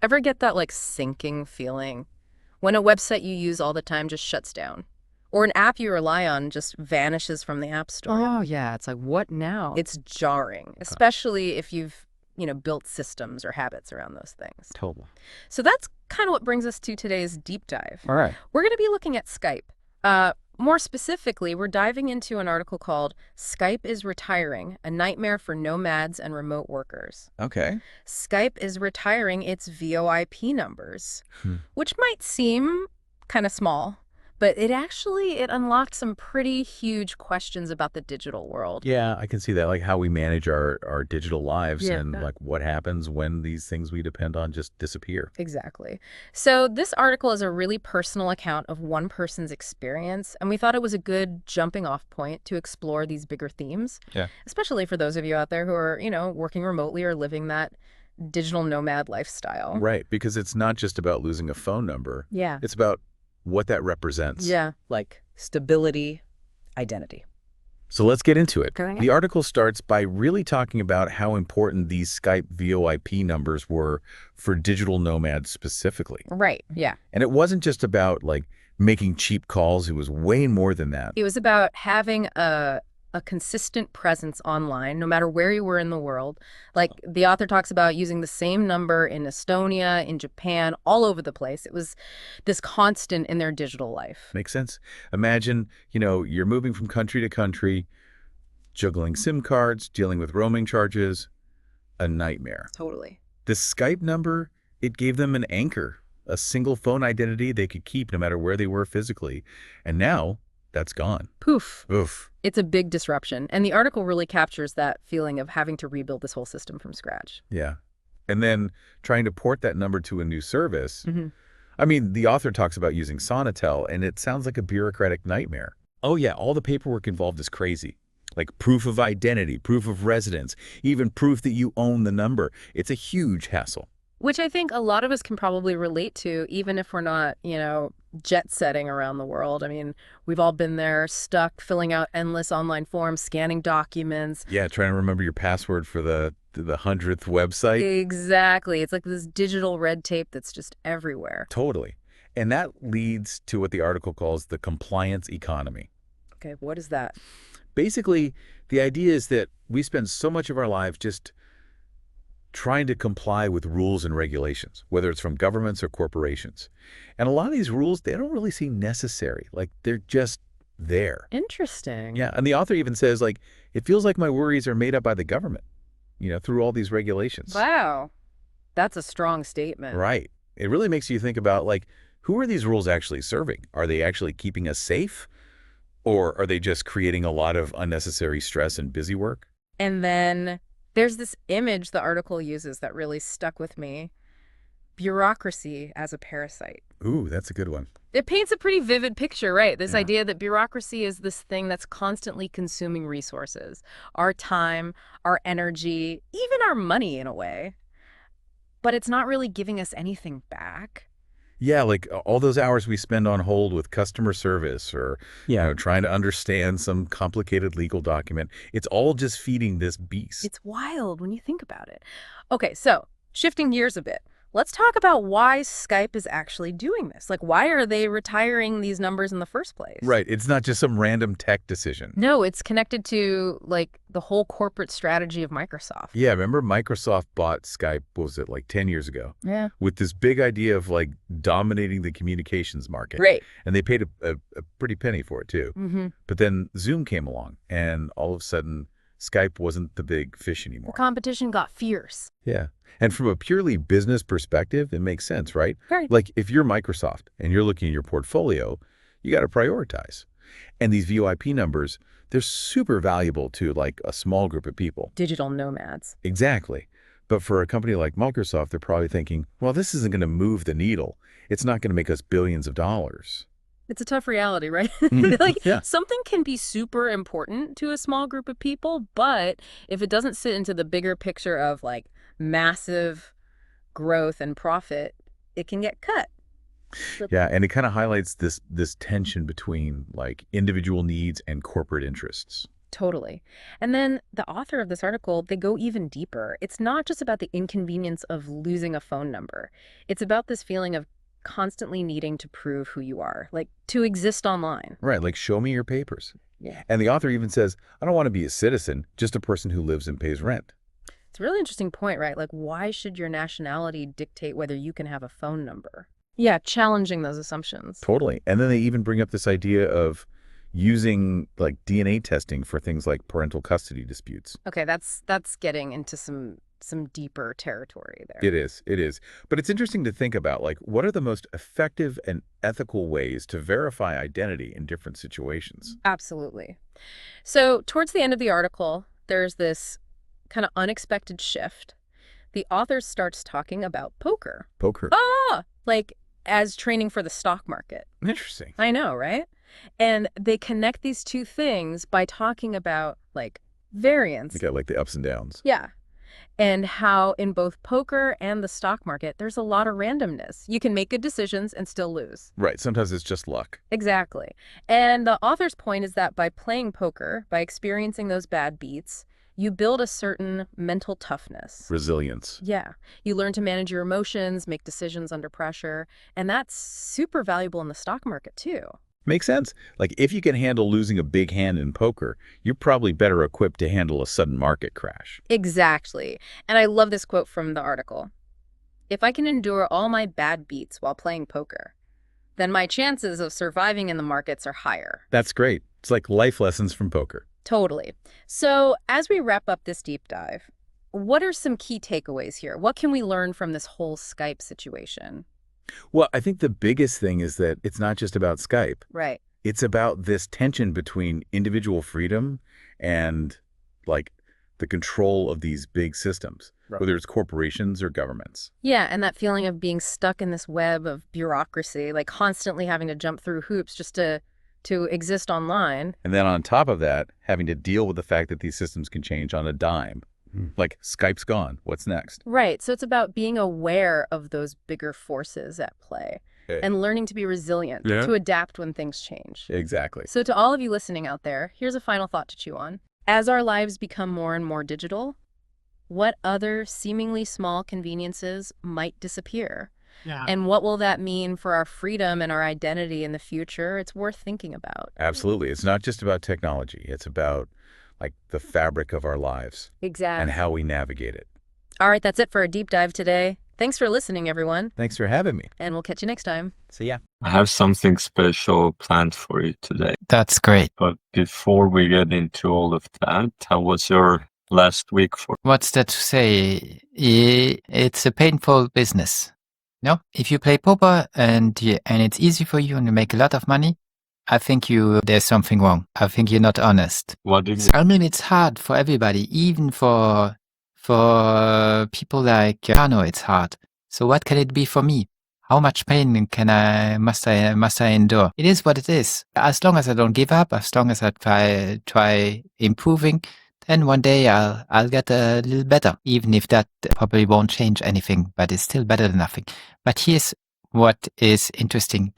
Ever get that like sinking feeling when a website you use all the time just shuts down? Or an app you rely on just vanishes from the App Store? Oh, yeah. It's like, what now? It's jarring, Uh, especially if you've built systems or habits around those things. Totally. So that's kind of what brings us to today's deep dive. All right. We're going to be looking at Skype. More specifically, we're diving into an article called Skype is Retiring, a Nightmare for Nomads and Remote Workers. Okay. Skype is retiring its VoIP numbers, Hmm. which might seem kind of small, but it unlocked some pretty huge questions about the digital world. Yeah, I can see that, like how we manage our digital lives Yeah. and like what happens when these things we depend on just disappear. Exactly. So this article is a really personal account of one person's experience, and we thought it was a good jumping off point to explore these bigger themes, Yeah. especially for those of you out there who are working remotely or living that digital nomad lifestyle. Right, because it's not just about losing a phone number. Yeah. It's about what that represents. Yeah. Like stability, identity. So let's get into it. Going The article starts by really talking about how important these Skype VoIP numbers were for digital nomads specifically. Right. Yeah. And it wasn't just about like making cheap calls. It was way more than that. It was about having a consistent presence online, no matter where you were in the world. Like the author talks about using the same number in Estonia, in Japan, all over the place. It was this constant in their digital life. Makes sense? Imagine, you're moving from country to country, juggling SIM cards, dealing with roaming charges, a nightmare. Totally. This Skype number, it gave them an anchor, a single phone identity they could keep no matter where they were physically. And now that's gone. Poof. Oof. It's a big disruption. And the article really captures that feeling of having to rebuild this whole system from scratch. Yeah. And then trying to port that number to a new service. Hmm. I mean, the author talks about using Sonatel, and it sounds like a bureaucratic nightmare. Oh yeah, all the paperwork involved is crazy. Like proof of identity, proof of residence, even proof that you own the number. It's a huge hassle. Which I think a lot of us can probably relate to, even if we're not jet setting around the world. I mean, we've all been there, stuck, filling out endless online forms, scanning documents. Yeah, trying to remember your password for the 100th website. Exactly. It's like this digital red tape that's just everywhere. Totally. And that leads to what the article calls the compliance economy. Okay, what is that? Basically, the idea is that we spend so much of our lives just trying to comply with rules and regulations, whether it's from governments or corporations. And a lot of these rules, they don't really seem necessary. Like, they're just there. Interesting. Yeah, and the author even says, like, it feels like my worries are made up by the government, through all these regulations. Wow. That's a strong statement. Right. It really makes you think about, like, who are these rules actually serving? Are they actually keeping us safe? Or are they just creating a lot of unnecessary stress and busy work? And then there's this image the article uses that really stuck with me. Bureaucracy as a parasite. Ooh, that's a good one. It paints a pretty vivid picture, right? This Yeah. idea that bureaucracy is this thing that's constantly consuming resources, our time, our energy, even our money in a way. But it's not really giving us anything back. Yeah, like all those hours we spend on hold with customer service or, trying to understand some complicated legal document. It's all just feeding this beast. It's wild when you think about it. Okay, so shifting gears a bit. Let's talk about why Skype is actually doing this. Like, why are they retiring these numbers in the first place? Right. It's not just some random tech decision. No, it's connected to, like, the whole corporate strategy of Microsoft. Yeah, remember Microsoft bought Skype, what was it, like 10 years ago? Yeah. With this big idea of like dominating the communications market. Right. And they paid a pretty penny for it too. Mm-hmm. But then Zoom came along and all of a sudden Skype wasn't the big fish The anymore. competition got fierce. Yeah. And from a purely business perspective, it makes sense, right? Right. Like if you're Microsoft and you're looking at your portfolio, you got to prioritize. And these VoIP numbers, they're super valuable to like a small group of people. Digital nomads. Exactly. But for a company like Microsoft, they're probably thinking, well, this isn't going to move the needle. It's not going to make us billions of dollars. It's a tough reality, right? Mhm. Like, Yeah. something can be super important to a small group of people, but if it doesn't fit into the bigger picture of like massive growth and profit, it can get cut. Yeah, and it kind of highlights this tension between like individual needs and corporate interests. Totally. And then the author of this article, they go even deeper. It's not just about the inconvenience of losing a phone number. It's about this feeling of constantly needing to prove who you are, like to exist online. Right, like show me your papers. Yeah. And the author even says, I don't want to be a citizen, just a person who lives and pays rent. It's a really interesting point, right? Like, why should your nationality dictate whether you can have a phone number? Yeah, challenging those assumptions. Totally. And then they even bring up this idea of using like DNA testing for things like parental custody disputes. Okay, that's getting into some deeper territory there. It is. It is. But it's interesting to think about, like, what are the most effective and ethical ways to verify identity in different situations? Absolutely. So, towards the end of the article, there's this kind of unexpected shift. The author starts talking about poker. Poker. Like as training for the stock market. Interesting. I know, right? And they connect these two things by talking about like variance. You got like the ups and downs. Yeah. And how in both poker and the stock market, there's a lot of randomness. You can make good decisions and still lose. Right. Sometimes it's just luck. Exactly. And the author's point is that by playing poker, by experiencing those bad beats, you build a certain mental toughness. Resilience. Yeah. You learn to manage your emotions, make decisions under pressure, and that's super valuable in the stock market too. Makes sense. Like if you can handle losing a big hand in poker, you're probably better equipped to handle a sudden market crash. Exactly. And I love this quote from the article. If I can endure all my bad beats while playing poker, then my chances of surviving in the markets are higher. That's great. It's like life lessons from poker. Totally. So as we wrap up this deep dive, what are some key takeaways here? What can we learn from this whole Skype situation? Well, I think the biggest thing is that it's not just about Skype. Right. It's about this tension between individual freedom and like the control of these big systems, right, whether it's corporations or governments. Yeah, and that feeling of being stuck in this web of bureaucracy, like constantly having to jump through hoops just to exist online. And then on top of that, having to deal with the fact that these systems can change on a dime. Like Skype's gone. What's next? Right. So it's about being aware of those bigger forces at play and learning to be resilient, to adapt when things change. Exactly. So to all of you listening out there, here's a final thought to chew on. As our lives become more and more digital, what other seemingly small conveniences might disappear? Yeah. And what will that mean for our freedom and our identity in the future? It's worth thinking about. Absolutely. It's not just about technology. It's about like the fabric of our lives. Exactly. And how we navigate it. All right, that's it for our deep dive today. Thanks for listening, everyone. Thanks for having me. And we'll catch you next time. See ya. I have something special planned for you today. That's great. But before we get into all of that, how was your last week for? What's that to say? It's a painful business. No, if you play poker and it's easy for you and you make a lot of money, I think there's something wrong. I think you're not honest. What do you mean? I mean, it's hard for everybody, even for people like Kano, it's hard. So what can it be for me? How much pain must I endure? It is what it is. As long as I don't give up, as long as I try improving, then one day I'll get a little better, even if that probably won't change anything, but it's still better than nothing. But here's what is interesting.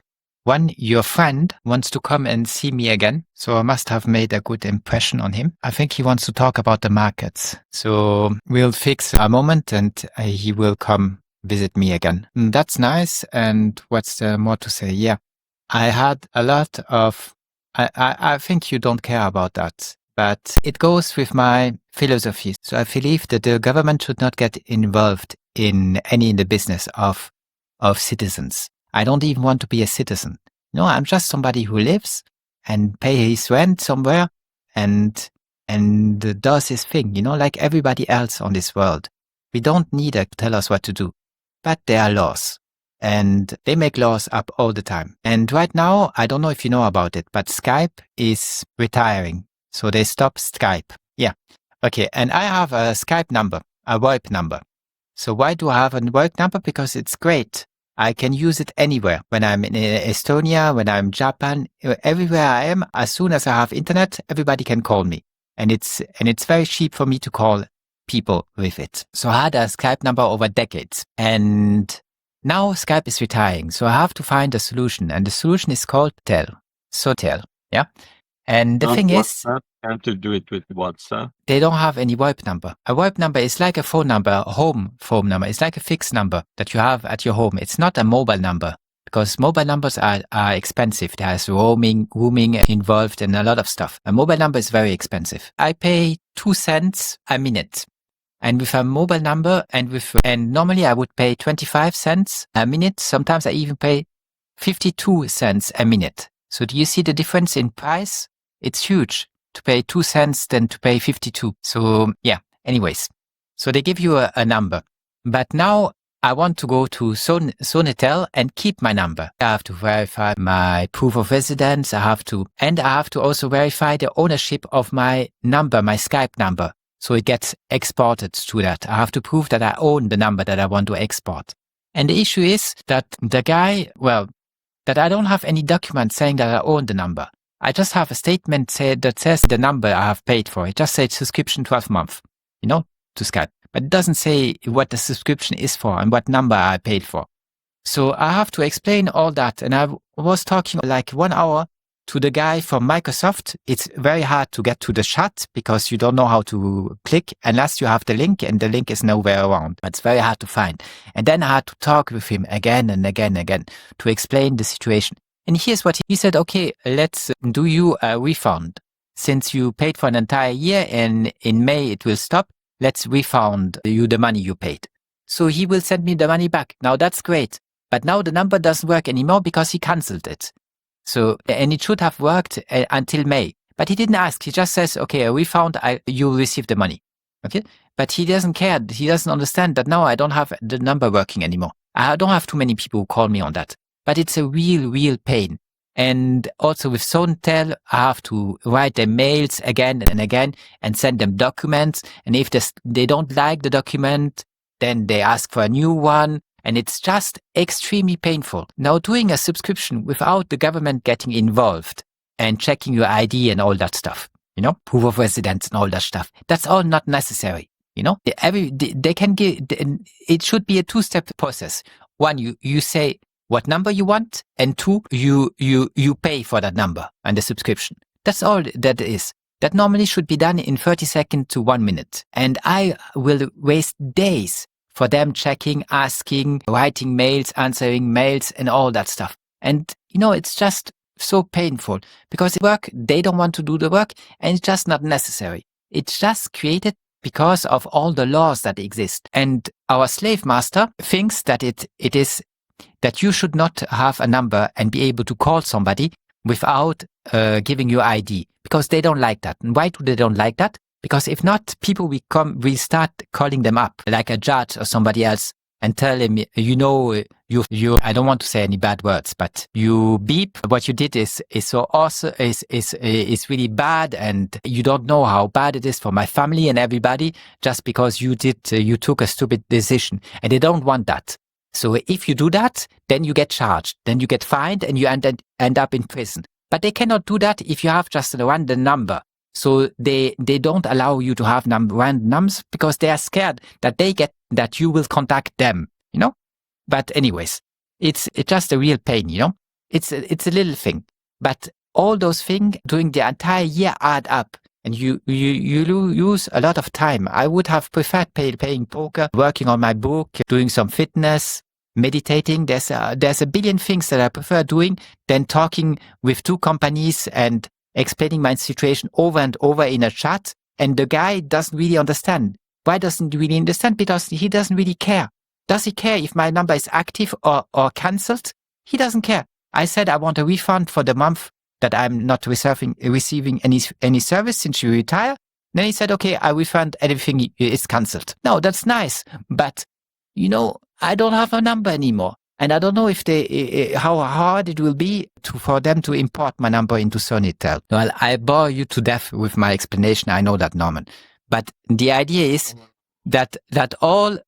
One, your friend wants to come and see me again, so I must have made a good impression on him. I think he wants to talk about the markets. So we'll fix a moment and he will come visit me again. That's nice. And what's more to say? Yeah, I had a lot of... I think you don't care about that. But it goes with my philosophy. So I believe that the government should not get involved in the business of citizens. I don't even want to be a citizen. No, I'm just somebody who lives and pay his rent somewhere and does his thing, like everybody else on this world. We don't need to tell us what to do. But there are laws. And they make laws up all the time. And right now, I don't know if you know about it, but Skype is retiring. So they stopped Skype. Yeah. Okay. And I have a Skype number, a VoIP number. So why do I have a VoIP number? Because it's great. I can use it anywhere. When I'm in Estonia, when I'm in Japan, everywhere I am, as soon as I have internet, everybody can call me. And it's very cheap for me to call people with it. So I had a Skype number over decades. And now Skype is retiring. So I have to find a solution. And the solution is called Tel. So Tel. Yeah. And the thing is, Can't you do it with WhatsApp? They don't have any VoIP number. A VoIP number is like a phone number, a home phone number. It's like a fixed number that you have at your home. It's not a mobile number because mobile numbers are expensive. There's roaming involved and a lot of stuff. A mobile number is very expensive. I pay 2 cents a minute. And with a mobile number and normally I would pay 25 cents a minute. Sometimes I even pay 52 cents a minute. So do you see the difference in price? It's huge to pay 2 cents than to pay 52. So yeah, anyways. So they give you a number. But now I want to go to Sonitel and keep my number. I have to verify my proof of residence. I have to also verify the ownership of my number, my Skype number. So it gets exported to that. I have to prove that I own the number that I want to export. And the issue is that that I don't have any document saying that I own the number. I just have a statement that says the number I have paid for. It just says subscription 12 months, to Skype. But it doesn't say what the subscription is for and what number I paid for. So I have to explain all that. And I was talking like 1 hour to the guy from Microsoft. It's very hard to get to the chat because you don't know how to click unless you have the link, and the link is nowhere around. It's very hard to find. And then I had to talk with him again and again to explain the situation. And here's what he said. Okay, let's do you a refund. Since you paid for an entire year and in May it will stop, let's refund you the money you paid. So he will send me the money back. Now that's great. But now the number doesn't work anymore because he cancelled it. So, and it should have worked until May. But he didn't ask. He just says, okay, a refund, you'll receive the money. Okay? But he doesn't care. He doesn't understand that now I don't have the number working anymore. I don't have too many people who call me on that. But it's a real pain. And also with Sonitel, I have to write their mails again and again and send them documents. And if they don't like the document, then they ask for a new one. And it's just extremely painful. Now doing a subscription without the government getting involved and checking your ID and all that stuff, proof of residence and all that stuff, that's all not necessary. They can give, it should be a 2-step process. 1, you say what number you want, and 2, you pay for that number and the subscription. That's all that is. That normally should be done in 30 seconds to 1 minute. And I will waste days for them checking, asking, writing mails, answering mails, and all that stuff. And, it's just so painful because they don't want to do the work, and it's just not necessary. It's just created because of all the laws that exist. And our slave master thinks that it is that you should not have a number and be able to call somebody without giving you ID, because they don't like that. And why do they don't like that? Because if not, people will start calling them up like a judge or somebody else and tell him, you I don't want to say any bad words, but you beep. What you did is so awesome, is really bad, and you don't know how bad it is for my family and everybody just because you took a stupid decision, and they don't want that. So if you do that, then you get charged, then you get fined, and you end up in prison. But they cannot do that if you have just a random number. So they don't allow you to have random numbers because they are scared that you will contact them, But anyways, it's just a real pain, It's a little thing, but all those things during the entire year add up, and you lose a lot of time. I would have preferred playing poker, working on my book, doing some fitness, meditating. There's a billion things that I prefer doing than talking with 2 companies and explaining my situation over and over in a chat, and the guy doesn't really understand. Why doesn't he really understand? Because he doesn't really care. Does he care if my number is active or cancelled? He doesn't care. I said I want a refund for the month that I'm not receiving any service since you retire. Then he said, okay, I refund everything is cancelled. No, that's nice, but I don't have a number anymore. And I don't know if how hard it will be for them to import my number into Sonitel. Well, I bore you to death with my explanation. I know that, Norman. But the idea is that all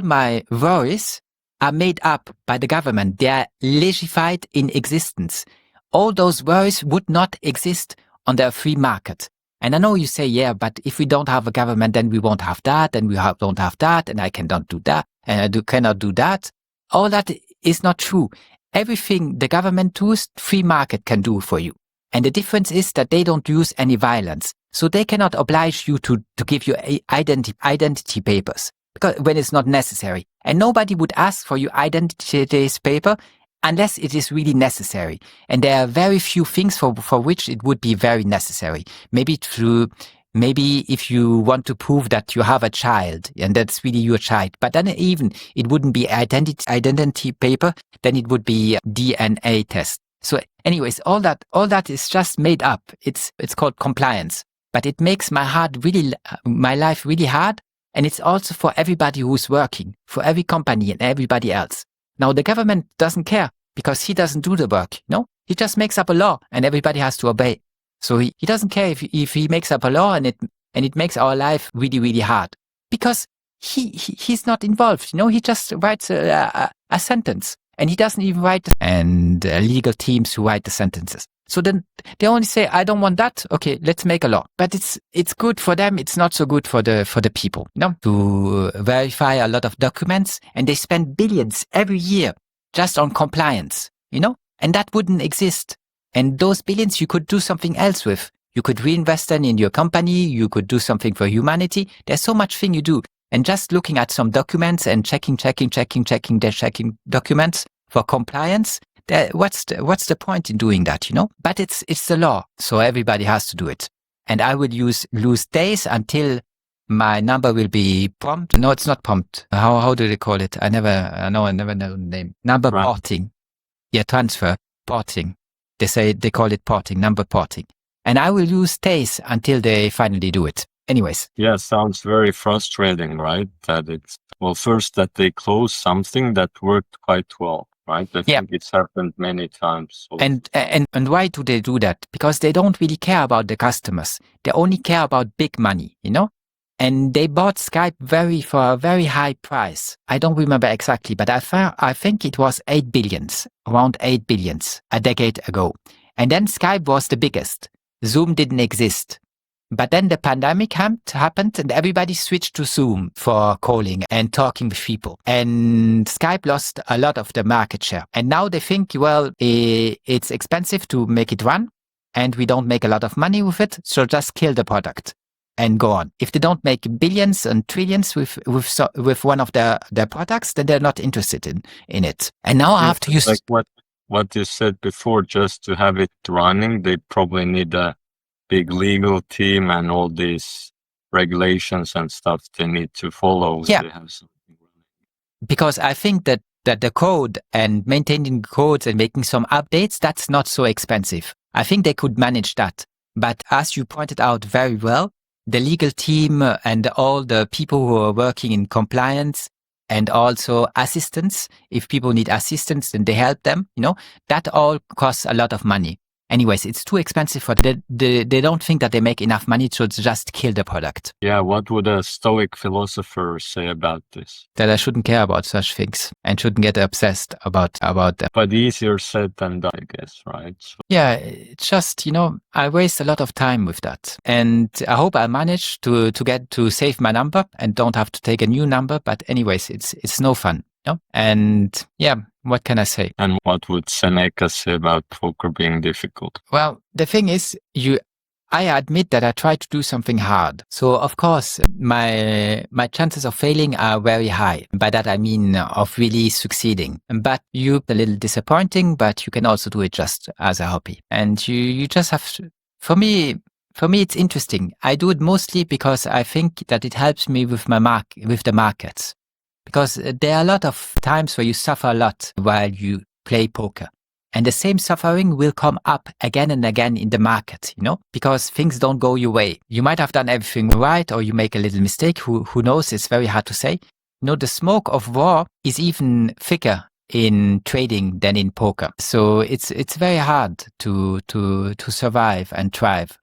my worries are made up by the government. They are legified in existence. All those worries would not exist on the free market. And I know you say, yeah, but if we don't have a government, then we won't have that, and don't have that, and I cannot do that, and I cannot do that. All that is not true. Everything the government does, free market can do for you. And the difference is that they don't use any violence. So they cannot oblige you to give you identity papers because when it's not necessary. And nobody would ask for your identity paper unless it is really necessary. And there are very few things for which it would be very necessary. Maybe if you want to prove that you have a child and that's really your child, but then even it wouldn't be identity paper, then it would be DNA test. So anyways, all that is just made up. It's called compliance, but it makes my life really hard. And it's also for everybody who's working, for every company and everybody else. Now the government doesn't care because he doesn't do the work. No, he just makes up a law and everybody has to obey. So he doesn't care if he makes up a law and it makes our life really, really hard because he's not involved. He just writes a sentence and he doesn't even write and legal teams who write the sentences. So then they only say, I don't want that. Okay, let's make a law. But it's good for them. It's not so good for the people, to verify a lot of documents. And they spend billions every year just on compliance, and that wouldn't exist. And those billions you could do something else with. You could reinvest them in your company. You could do something for humanity. There's so much thing you do. And just looking at some documents and checking documents for compliance, what's the point in doing that, But it's the law, so everybody has to do it. And I will lose days until my number will be prompt. No, it's not prompt. How do they call it? I never know the name. Number porting. Yeah, transfer porting. They call it porting, number porting. And I will use days until they finally do it. Anyways. Yeah, sounds very frustrating, right? First that they close something that worked quite well, right? I think it's happened many times. So. And why do they do that? Because they don't really care about the customers. They only care about big money, And they bought Skype for a very high price. I don't remember exactly, but I think it was around 8 billions a decade ago. And then Skype was the biggest. Zoom didn't exist. But then the pandemic happened and everybody switched to Zoom for calling and talking with people. And Skype lost a lot of the market share. And now they think, it's expensive to make it run and we don't make a lot of money with it. So just kill the product and go on. If they don't make billions and trillions with one of their products, then they're not interested in it. And now I have to use... Like what you said before, just to have it running, they probably need a big legal team and all these regulations and stuff they need to follow. Yeah. They have something running. Because I think that the code and maintaining codes and making some updates, that's not so expensive. I think they could manage that. But as you pointed out very well, the legal team and all the people who are working in compliance and also assistance, if people need assistance, then they help them, that all costs a lot of money. Anyways, it's too expensive for them. They don't think that they make enough money to just kill the product. Yeah, what would a Stoic philosopher say about this? That I shouldn't care about such things and shouldn't get obsessed about them. But easier said than done, I guess, right? So. Yeah, it's just, I waste a lot of time with that. And I hope I manage to save my number and don't have to take a new number. But anyways, it's no fun. And yeah, what can I say? And what would Seneca say about poker being difficult? Well, the thing is, I admit that I try to do something hard. So of course, my chances of failing are very high. By that I mean of really succeeding. But you're a little disappointing, but you can also do it just as a hobby. And you just have to, for me, it's interesting. I do it mostly because I think that it helps me with the markets. Because there are a lot of times where you suffer a lot while you play poker. And the same suffering will come up again and again in the market, because things don't go your way. You might have done everything right or you make a little mistake. Who knows? It's very hard to say. The smoke of war is even thicker in trading than in poker. So it's very hard to survive and thrive.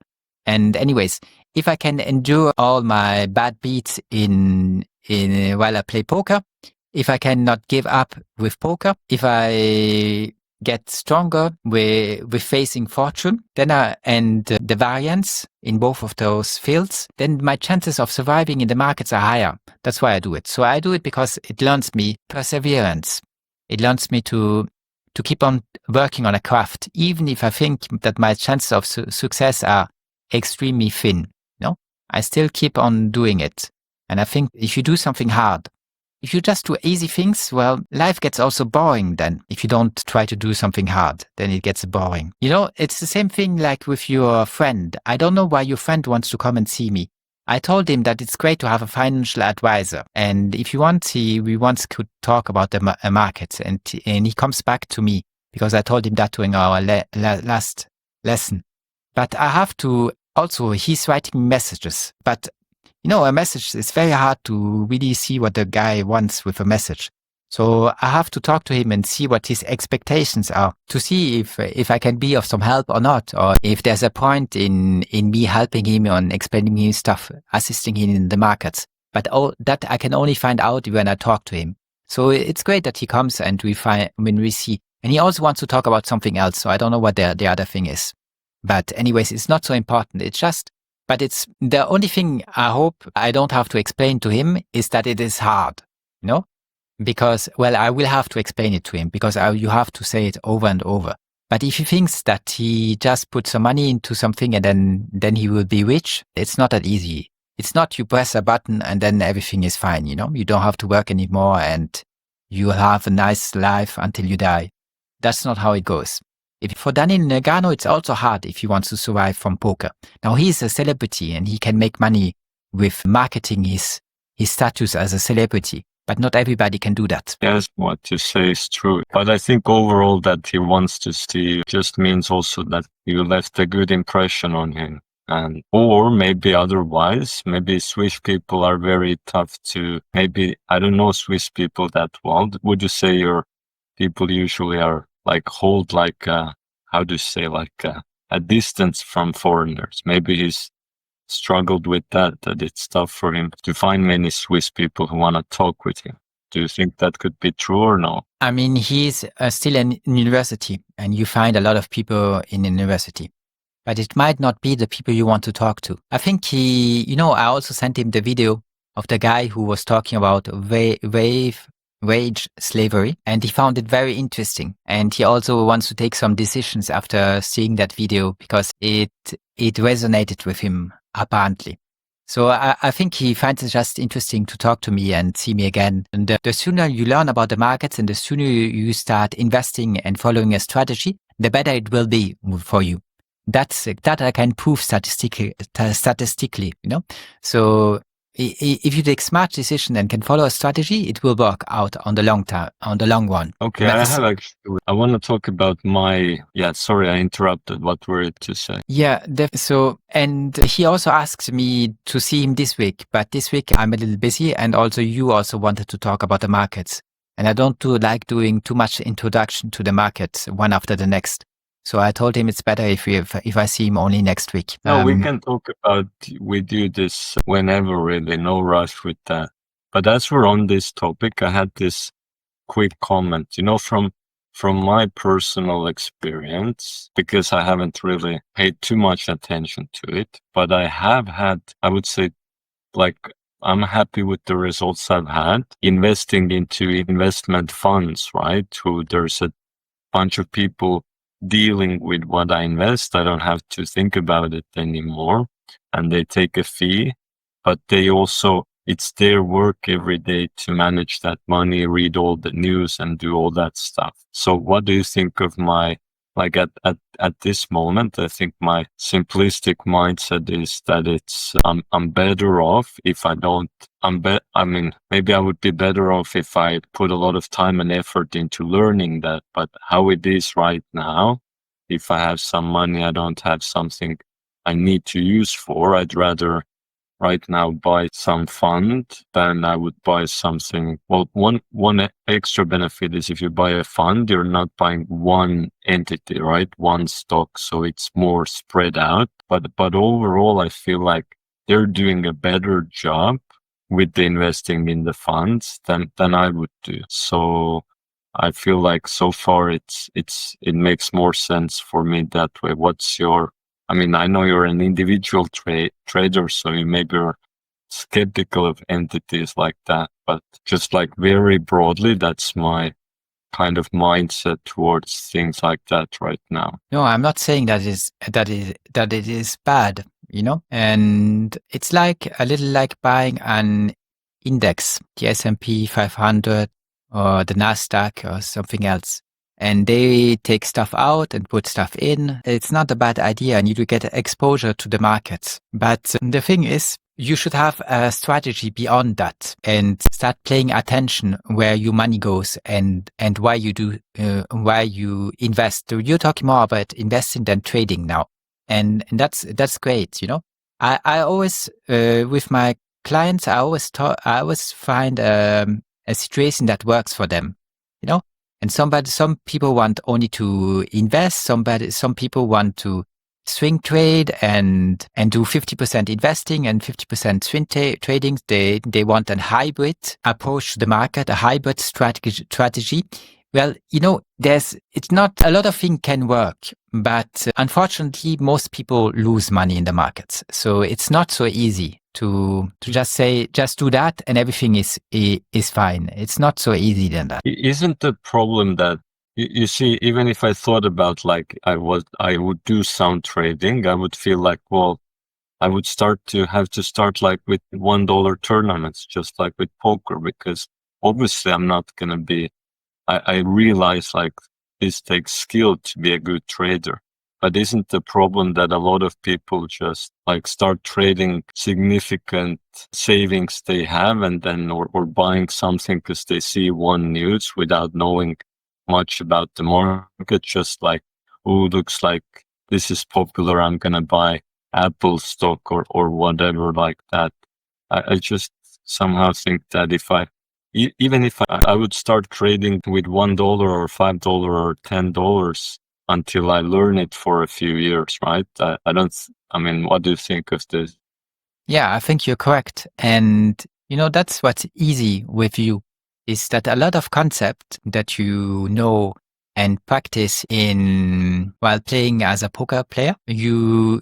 And anyways, if I can endure all my bad beats while I play poker, if I cannot give up with poker, if I get stronger with facing fortune, and the variance in both of those fields, then my chances of surviving in the markets are higher. That's why I do it. So I do it because it learns me perseverance. It learns me to to keep on working on a craft, even if I think that my chances of success are extremely thin. I still keep on doing it. And I think if you do something hard, if you just do easy things, well, life gets also boring then. If you don't try to do something hard, then it gets boring. It's the same thing like with your friend. I don't know why your friend wants to come and see me. I told him that it's great to have a financial advisor. And if you want, we once could talk about the markets. And he comes back to me because I told him that during our last lesson. But I have to also, he's writing messages. But, a message is very hard to really see what the guy wants with a message. So I have to talk to him and see what his expectations are to see if I can be of some help or not, or if there's a point in me helping him on explaining him stuff, assisting him in the markets. But that I can only find out when I talk to him. So it's great that he comes and we see. And he also wants to talk about something else. So I don't know what the other thing is. But anyways, it's not so important. But it's the only thing I hope I don't have to explain to him is that it is hard, because, well, I will have to explain it to him because you have to say it over and over. But if he thinks that he just puts some money into something and then he will be rich, it's not that easy. It's not you press a button and then everything is fine, you don't have to work anymore and you have a nice life until you die. That's not how it goes. For Daniel Negano, it's also hard if he wants to survive from poker. Now, he's a celebrity and he can make money with marketing his status as a celebrity. But not everybody can do that. Yes, what you say is true. But I think overall that he wants to see just means also that you left a good impression on him. Or maybe otherwise, maybe Swiss people are very tough I don't know Swiss people that well. Would you say your people usually are hold a distance from foreigners? Maybe he's struggled with that it's tough for him to find many Swiss people who want to talk with him. Do you think that could be true or no? I mean, he's still in university and you find a lot of people in university, but it might not be the people you want to talk to. I think I also sent him the video of the guy who was talking about wage slavery, and he found it very interesting. And he also wants to take some decisions after seeing that video because it resonated with him, apparently. So I think he finds it just interesting to talk to me and see me again. And the sooner you learn about the markets and the sooner you start investing and following a strategy, the better it will be for you. That I can prove statistically, So if you take smart decision and can follow a strategy, it will work out on the long run. Okay, I want to talk about sorry, I interrupted. What were you to say? Yeah, and he also asked me to see him this week, but this week I'm a little busy, and also you also wanted to talk about the markets. And I don't like doing too much introduction to the markets one after the next. So I told him it's better if I see him only next week. No, we can talk about with you this whenever, really. No rush with that. But as we're on this topic, I had this quick comment. From my personal experience, because I haven't really paid too much attention to it, but I have had, I would say, I'm happy with the results I've had investing into investment funds, right? There's a bunch of people dealing with what I invest. I don't have to think about it anymore. And they take a fee, but it's their work every day to manage that money, read all the news and do all that stuff. So what do you think of at this moment? I think my simplistic mindset is that I'm better off if I don't, maybe I would be better off if I put a lot of time and effort into learning that, but how it is right now, if I have some money, I don't have something I need to use for, I'd rather right now buy some fund than I would buy something. Well, one extra benefit is if you buy a fund, you're not buying one entity, right? One stock. So it's more spread out. But overall, I feel like they're doing a better job with the investing in the funds than I would do. So I feel like so far it makes more sense for me that way. I know you're an individual trader, so you maybe are skeptical of entities like that, but just very broadly, that's my kind of mindset towards things like that right now. No, I'm not saying that it is bad, and it's like a little like buying an index, the S&P 500 or the Nasdaq or something else. And they take stuff out and put stuff in. It's not a bad idea, and you do get exposure to the markets. But the thing is, you should have a strategy beyond that and start paying attention where your money goes and why you invest. So you're talking more about investing than trading now. And that's great, I always, with my clients, I always find a situation that works for them, And some people want only to invest. Some people want to swing trade and do 50% investing and 50% swing trading. They want a hybrid approach to the market, a hybrid strategy. Well, it's not a lot of things can work, but unfortunately, most people lose money in the markets. So it's not so easy to just say, just do that and everything is fine. It's not so easy than that. Isn't the problem that you see, even if I thought about like I would do some trading, I would feel like, well, I would have to start like with $1 tournaments, just like with poker, because obviously I'm not going to be, I realize like this takes skill to be a good trader. But isn't the problem that a lot of people just like start trading significant savings they have and then or buying something because they see one news without knowing much about the market, just like, oh, looks like this is popular, I'm going to buy Apple stock or whatever like that. I just somehow think that even if I would start trading with $1 or $5 or $10 until I learn it for a few years, right? What do you think of this? Yeah, I think you're correct. And, that's what's easy with you is that a lot of concept that you know and practice while playing as a poker player, you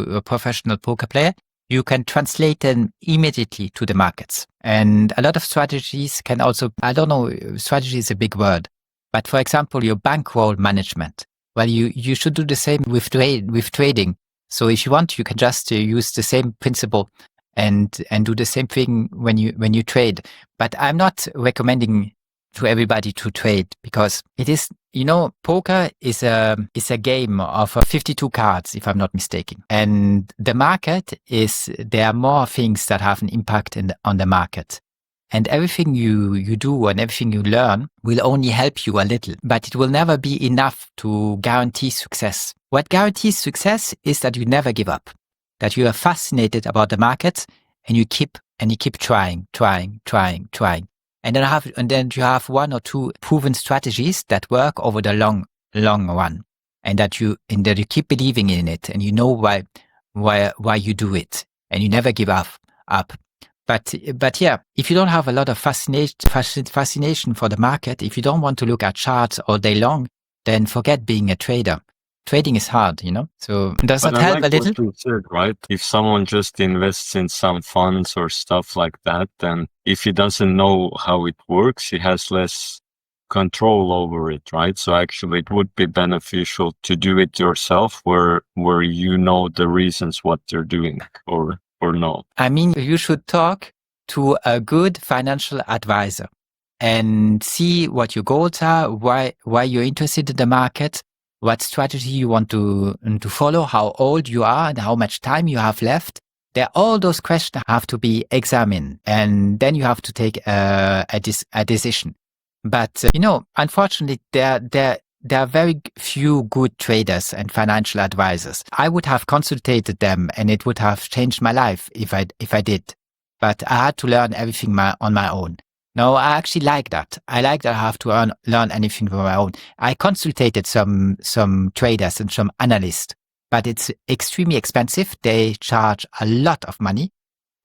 a professional poker player, you can translate them immediately to the markets. And a lot of strategies can also, strategy is a big word, but for example, your bankroll management. Well, you should do the same with trading. So if you want, you can just use the same principle and do the same thing when you trade. But I'm not recommending to everybody to trade because it is, poker is a game of 52 cards, if I'm not mistaken. And the market there are more things that have an impact on the market. And everything you do and everything you learn will only help you a little, but it will never be enough to guarantee success. What guarantees success is that you never give up, that you are fascinated about the market and you keep trying. And then you have one or two proven strategies that work over the long run, and that you keep believing in it, and you know why you do it, and you never give up. But yeah, if you don't have a lot of fascination for the market, if you don't want to look at charts all day long, then forget being a trader. Trading is hard, so does that help a little? What you said, right? If someone just invests in some funds or stuff like that, then if he doesn't know how it works, he has less control over it, right? So actually it would be beneficial to do it yourself where you know the reasons what they're doing or no. You should talk to a good financial advisor and see what your goals are, why you're interested in the market, what strategy you want to follow, how old you are and how much time you have left. All those questions have to be examined, and then you have to take a decision. But, unfortunately, there are very few good traders and financial advisors. I would have consulted them and it would have changed my life if I did. But I had to learn everything on my own. No, I actually like that. I like that I have to learn anything on my own. I consulted some traders and some analysts, but it's extremely expensive. They charge a lot of money.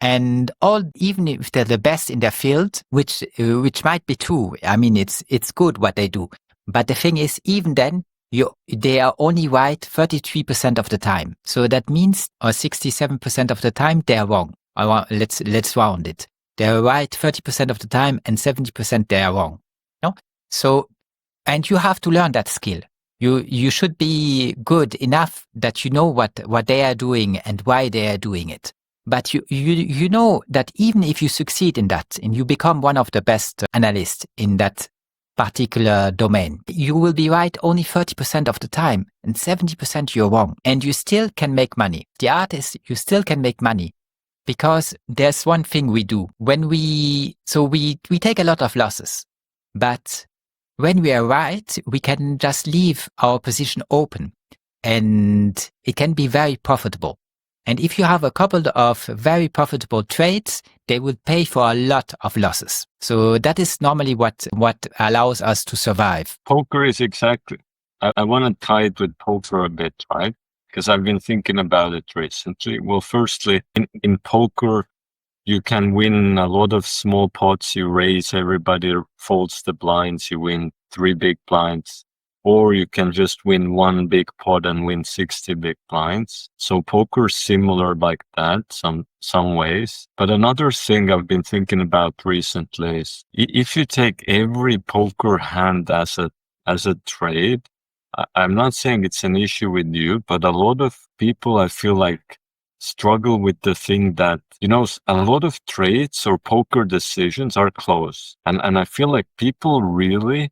And even if they're the best in their field, which might be true. It's good what they do. But the thing is, even then, they are only right 33% of the time. So that means, or 67% of the time, they are wrong. Let's round it. They are right 30% of the time, and 70% they are wrong. No? So And you have to learn that skill. You should be good enough that you know what they are doing and why they are doing it. But you know that even if you succeed in that and you become one of the best analysts in that particular domain, you will be right only 30% of the time and 70% you're wrong. And you still can make money. The art is you still can make money because there's one thing we do when we take a lot of losses, but when we are right, we can just leave our position open and it can be very profitable. And if you have a couple of very profitable trades, they will pay for a lot of losses. So that is normally what allows us to survive. Poker is exactly. I want to tie it with poker a bit, right? Because I've been thinking about it recently. Well, firstly, in poker, you can win a lot of small pots. You raise, everybody folds the blinds. You win 3 big blinds. Or you can just win 1 big pot and win 60 big blinds. So poker is similar like that, some ways. But another thing I've been thinking about recently is if you take every poker hand as a trade, I'm not saying it's an issue with you, but a lot of people I feel like struggle with the thing that, a lot of trades or poker decisions are close. And I feel like people really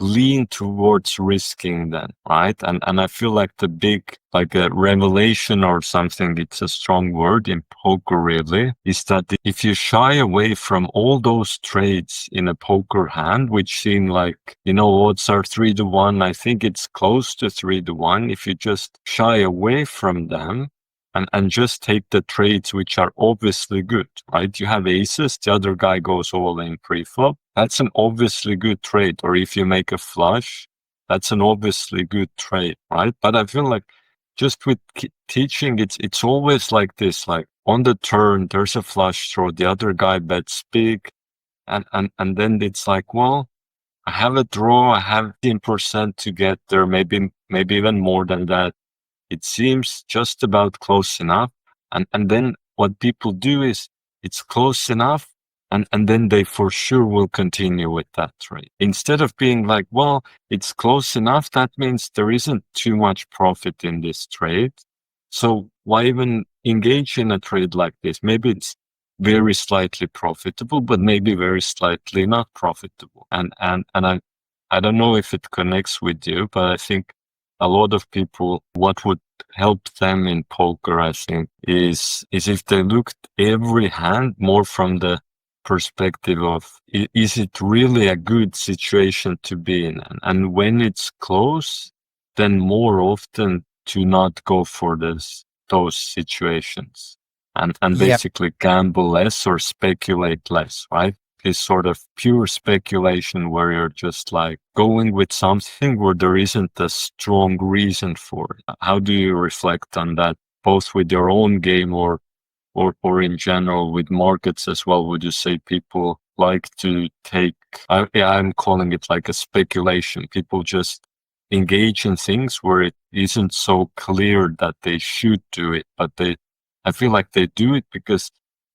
lean towards risking them, right? And I feel like the big, like a revelation or something, it's a strong word in poker really, is that if you shy away from all those trades in a poker hand, which seem like, odds are 3-1, I think it's close to 3-1. If you just shy away from them, and just take the trades which are obviously good, right? You have aces, the other guy goes all in pre-flop. That's an obviously good trade. Or if you make a flush, that's an obviously good trade, right? But I feel like just with teaching, it's always like this, like on the turn, there's a flush draw, the other guy bets big. And then it's like, well, I have a draw, I have 10% to get there, maybe even more than that. It seems just about close enough. And then what people do is it's close enough. And then they for sure will continue with that trade. Instead of being like, well, it's close enough. That means there isn't too much profit in this trade. So why even engage in a trade like this? Maybe it's very slightly profitable, but maybe very slightly not profitable. And I don't know if it connects with you, but I think a lot of people, what would help them in poker, I think, is if they looked every hand more from the perspective of, is it really a good situation to be in? And when it's close, then more often to not go for those situations and basically gamble less or speculate less, right? Is sort of pure speculation where you're just like going with something where there isn't a strong reason for it. How do you reflect on that, both with your own game or in general with markets as well? Would you say people like to take, I'm calling it like a speculation. People just engage in things where it isn't so clear that they should do it, but I feel like they do it because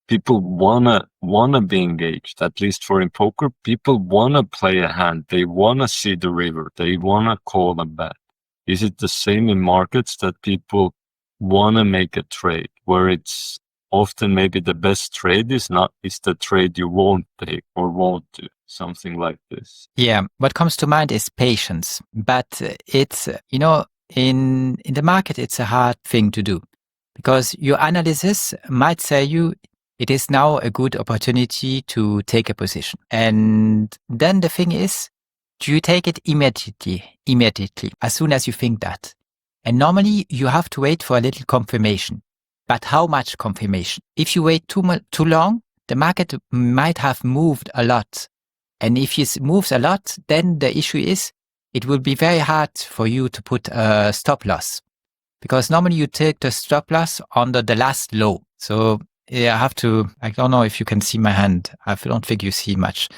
people wanna be engaged. At least for in poker, people wanna play a hand. They wanna see the river. They wanna call a bet. Is it the same in markets that people wanna make a trade where it's often maybe the best trade is the trade you won't take or won't do, something like this? Yeah, what comes to mind is patience, but it's in the market it's a hard thing to do because your analysis might say you it is now a good opportunity to take a position. And then the thing is, do you take it immediately, as soon as you think that? And normally you have to wait for a little confirmation. But how much confirmation? If you wait too long, the market might have moved a lot. And if it moves a lot, then the issue is it will be very hard for you to put a stop loss. Because normally you take the stop loss under the last low. So yeah, I don't know if you can see my hand. I don't think you see much.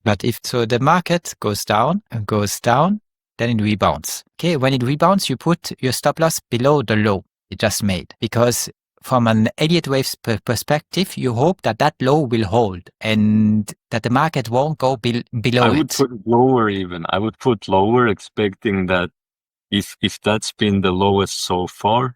But if the market goes down, then it rebounds. Okay, when it rebounds, you put your stop loss below the low it just made. Because from an Elliott wave's perspective, you hope that that low will hold and that the market won't go below I would it. put it lower even. I would put lower, expecting that if that's been the lowest so far,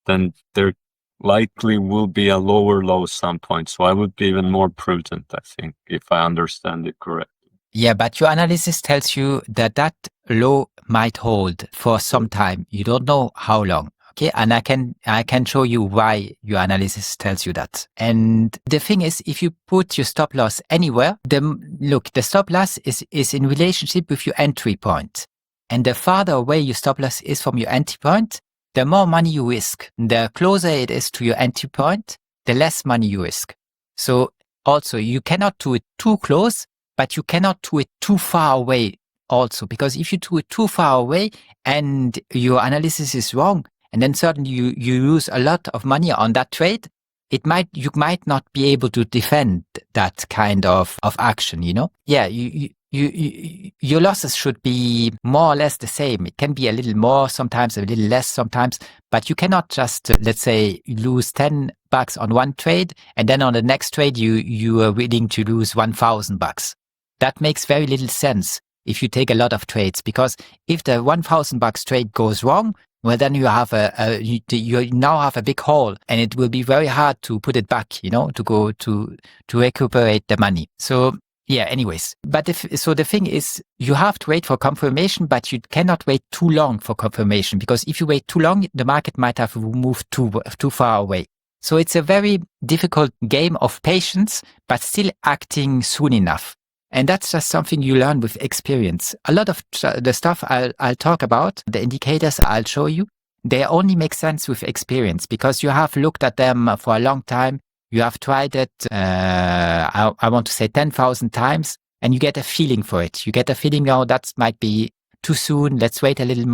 then there likely will be a lower low some point. So I would be even more prudent, I think, if I understand it correctly. Yeah, but your analysis tells you that that low might hold for some time. You don't know how long. Okay, and I can show you why your analysis tells you that. And the thing is, if you put your stop loss anywhere, the stop loss is in relationship with your entry point. And the farther away your stop loss is from your entry point, the more money you risk. The closer it is to your entry point, the less money you risk. So also, you cannot do it too close, but you cannot do it too far away also, because if you do it too far away and your analysis is wrong, and then suddenly you lose a lot of money on that trade, you might not be able to defend that kind of action, you know? Yeah, your losses should be more or less the same. It can be a little more sometimes, a little less sometimes, but you cannot just, let's say, lose $10 on one trade, and then on the next trade you are willing to lose $1,000. That makes very little sense if you take a lot of trades, because if the $1,000 trade goes wrong, well, then you have you now have a big hole, and it will be very hard to put it back, you know, to go to recuperate the money. So yeah, anyways, but the thing is, you have to wait for confirmation, but you cannot wait too long for confirmation, because if you wait too long, the market might have moved too far away. So it's a very difficult game of patience, but still acting soon enough. And that's just something you learn with experience. A lot of the stuff I'll talk about, the indicators I'll show you, they only make sense with experience, because you have looked at them for a long time. You have tried it, I want to say 10,000 times, and you get a feeling for it. You get a feeling, oh, that might be too soon. Let's wait a little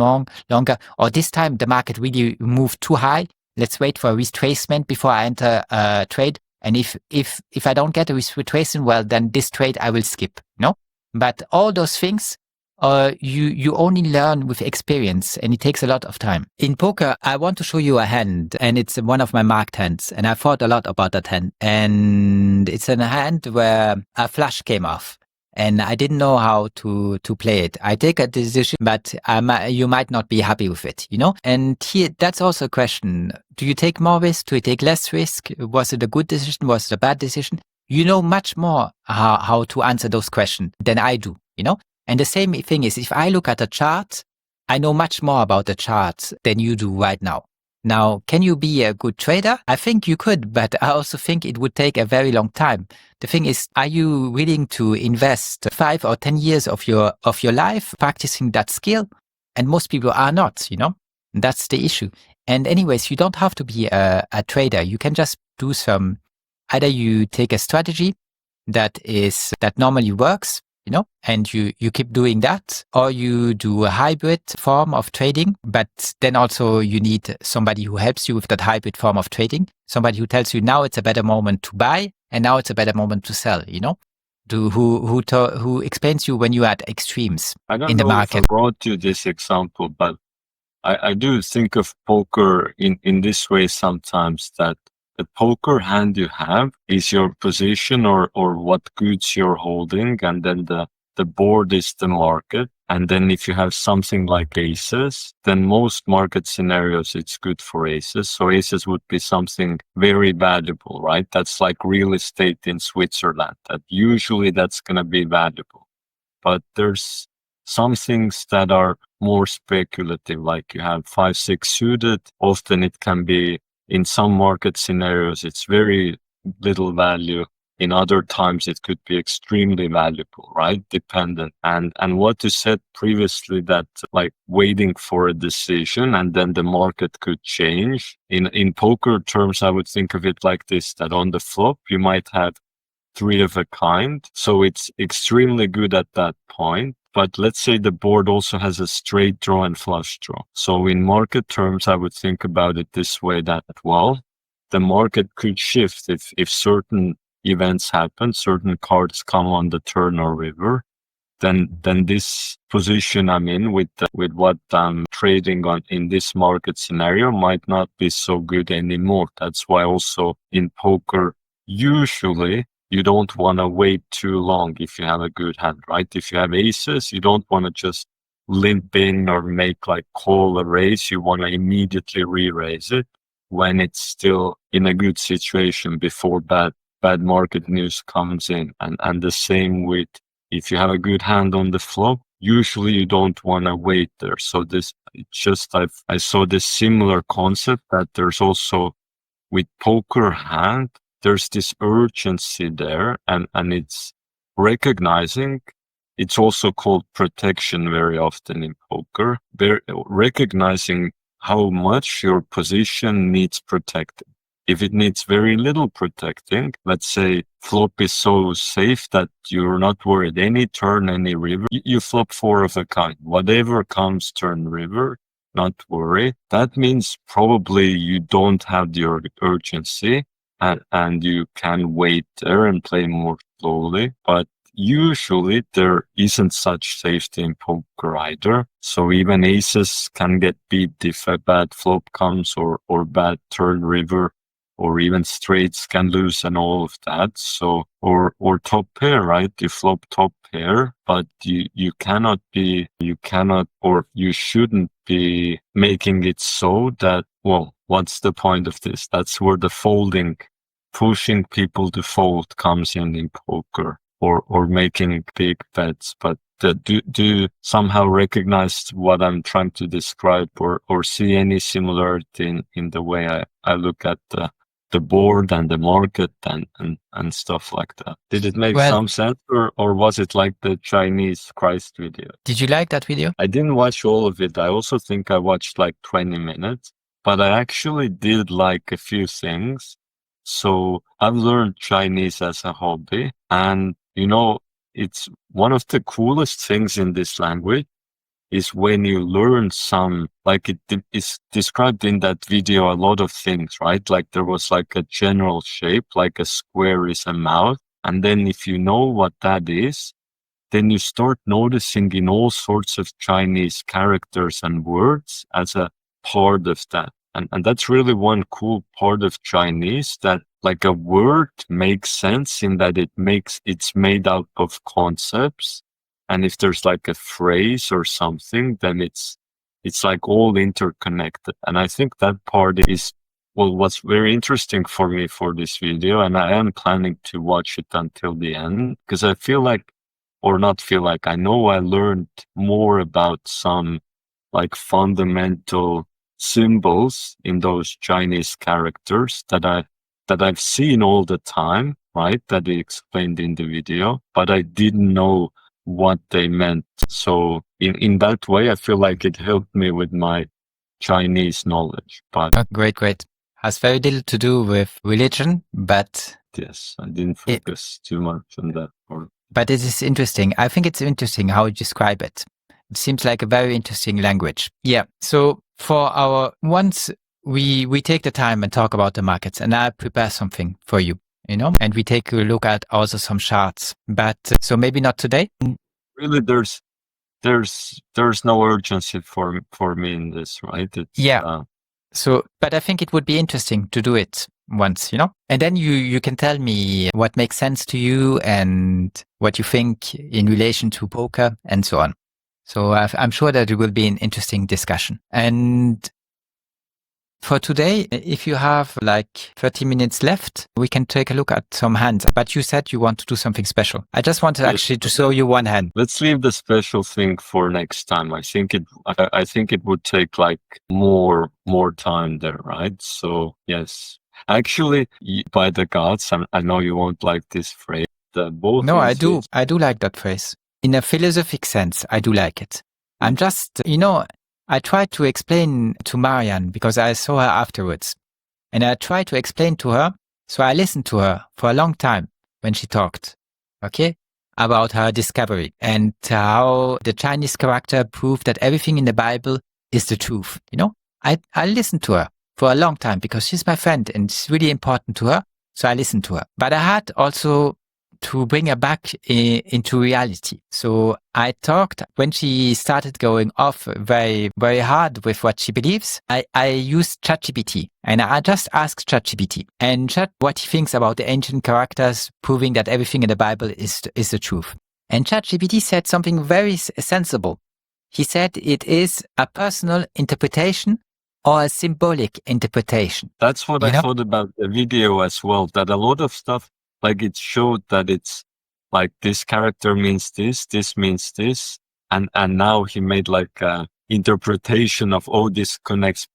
longer. Or this time the market really moved too high. Let's wait for a retracement before I enter a trade. And if I don't get a retracement, well, then this trade I will skip, no? But all those things, you only learn with experience, and it takes a lot of time. In poker, I want to show you a hand, and it's one of my marked hands, and I thought a lot about that hand. And it's a hand where a flush came off, and I didn't know how to play it. I take a decision, but you might not be happy with it, you know? And here, that's also a question. Do you take more risk? Do you take less risk? Was it a good decision? Was it a bad decision? You know much more how to answer those questions than I do, you know? And the same thing is, if I look at a chart, I know much more about the chart than you do right now. Now, can you be a good trader? I think you could, but I also think it would take a very long time. The thing is, are you willing to invest 5 or 10 years of your life practicing that skill? And most people are not, you know? That's the issue. And anyways, you don't have to be a trader. You can just do either you take a strategy that normally works, you know, and you keep doing that, or you do a hybrid form of trading, but then also you need somebody who helps you with that hybrid form of trading, somebody who tells you now it's a better moment to buy and now it's a better moment to sell, you know, who explains you when you're at extremes I don't in the know if I market. brought you this example, but I do think of poker in this way sometimes, that the poker hand you have is your position or what goods you're holding, and then the board is the market. And then if you have something like aces, then most market scenarios, it's good for aces. So aces would be something very valuable, right? That's like real estate in Switzerland, that usually that's going to be valuable. But there's some things that are more speculative, like you have 5-6 suited. Often it can be, in some market scenarios, it's very little value. In other times, it could be extremely valuable, right? Dependent. And what you said previously, that like waiting for a decision and then the market could change. In poker terms, I would think of it like this, that on the flop, you might have 3 of a kind. So it's extremely good at that point. But let's say the board also has a straight draw and flush draw. So in market terms, I would think about it this way, that, well, the market could shift if certain events happen, certain cards come on the turn or river. then this position I'm in with what I'm trading on in this market scenario might not be so good anymore. That's why also in poker, usually you don't want to wait too long if you have a good hand, right? If you have aces, you don't want to just limp in or make like call a raise. You want to immediately re-raise it when it's still in a good situation before bad market news comes in. And the same with if you have a good hand on the flop, usually you don't want to wait there. So I saw this similar concept that there's also with poker hand, there's this urgency there, and it's recognizing. It's also called protection very often in poker, recognizing how much your position needs protecting. If it needs very little protecting, let's say flop is so safe that you're not worried any turn, any river, you flop 4 of a kind. Whatever comes turn river, not worry. That means probably you don't have the urgency and you can wait there and play more slowly. But usually there isn't such safety in poker either. So even aces can get beat if a bad flop comes or bad turn river, or even straights can lose and all of that. So, or top pair, right? You flop top pair, but you cannot, or you shouldn't be making it so that, well, what's the point of this? That's where the folding, pushing people to fold comes in poker, or making big bets. But do you somehow recognize what I'm trying to describe, or see any similarity in the way I look at the board and the market and stuff like that? Did it make some sense, or was it like the Chinese Christ video? Did you like that video? I didn't watch all of it. I also think I watched like 20 minutes, but I actually did like a few things. So I've learned Chinese as a hobby, and it's one of the coolest things in this language is when you learn some, like it is described in that video, a lot of things, right? Like there was like a general shape, like a square is a mouth. And then if you know what that is, then you start noticing in all sorts of Chinese characters and words as a part of that. And that's really one cool part of Chinese, that like a word makes sense in that it's made out of concepts. And if there's like a phrase or something, then it's like all interconnected. And I think that part is, well, what's very interesting for me for this video. And I am planning to watch it until the end, because I know I learned more about some like fundamental symbols in those Chinese characters that I've seen all the time, right? That he explained in the video, but I didn't know what they meant. So in that way, I feel like it helped me with my Chinese knowledge. But Great. Has very little to do with religion, but yes, I didn't focus too much on that part. But it is interesting. I think it's interesting how you describe it. It seems like a very interesting language. Yeah. So once we take the time and talk about the markets, and I prepare something for you, and we take a look at also some charts, but so maybe not today. Really, there's no urgency for me in this, right? But I think it would be interesting to do it once, and then you can tell me what makes sense to you and what you think in relation to poker and so on. So I'm sure that it will be an interesting discussion. And for today, if you have like 30 minutes left, we can take a look at some hands. But you said you want to do something special. I just wanted actually to show you one hand. Let's leave the special thing for next time. I think it would take like more time there, right? So yes, actually, by the gods, I know you won't like this phrase. No, I do. I do like that phrase. In a philosophic sense, I do like it. I'm just, I tried to explain to Marianne because I saw her afterwards. And I tried to explain to her, so I listened to her for a long time when she talked, about her discovery and how the Chinese character proved that everything in the Bible is the truth. I listened to her for a long time because she's my friend and it's really important to her. So I listened to her. But I had also to bring her back into reality. So I talked when she started going off very, very hard with what she believes. I used ChatGPT and I just asked ChatGPT and chat what he thinks about the ancient characters, proving that everything in the Bible is the truth. And ChatGPT said something very sensible. He said it is a personal interpretation or a symbolic interpretation. That's what I thought about the video as well, that a lot of stuff, like it showed that it's like this character means this means this. And now he made like a interpretation of, oh, this connects.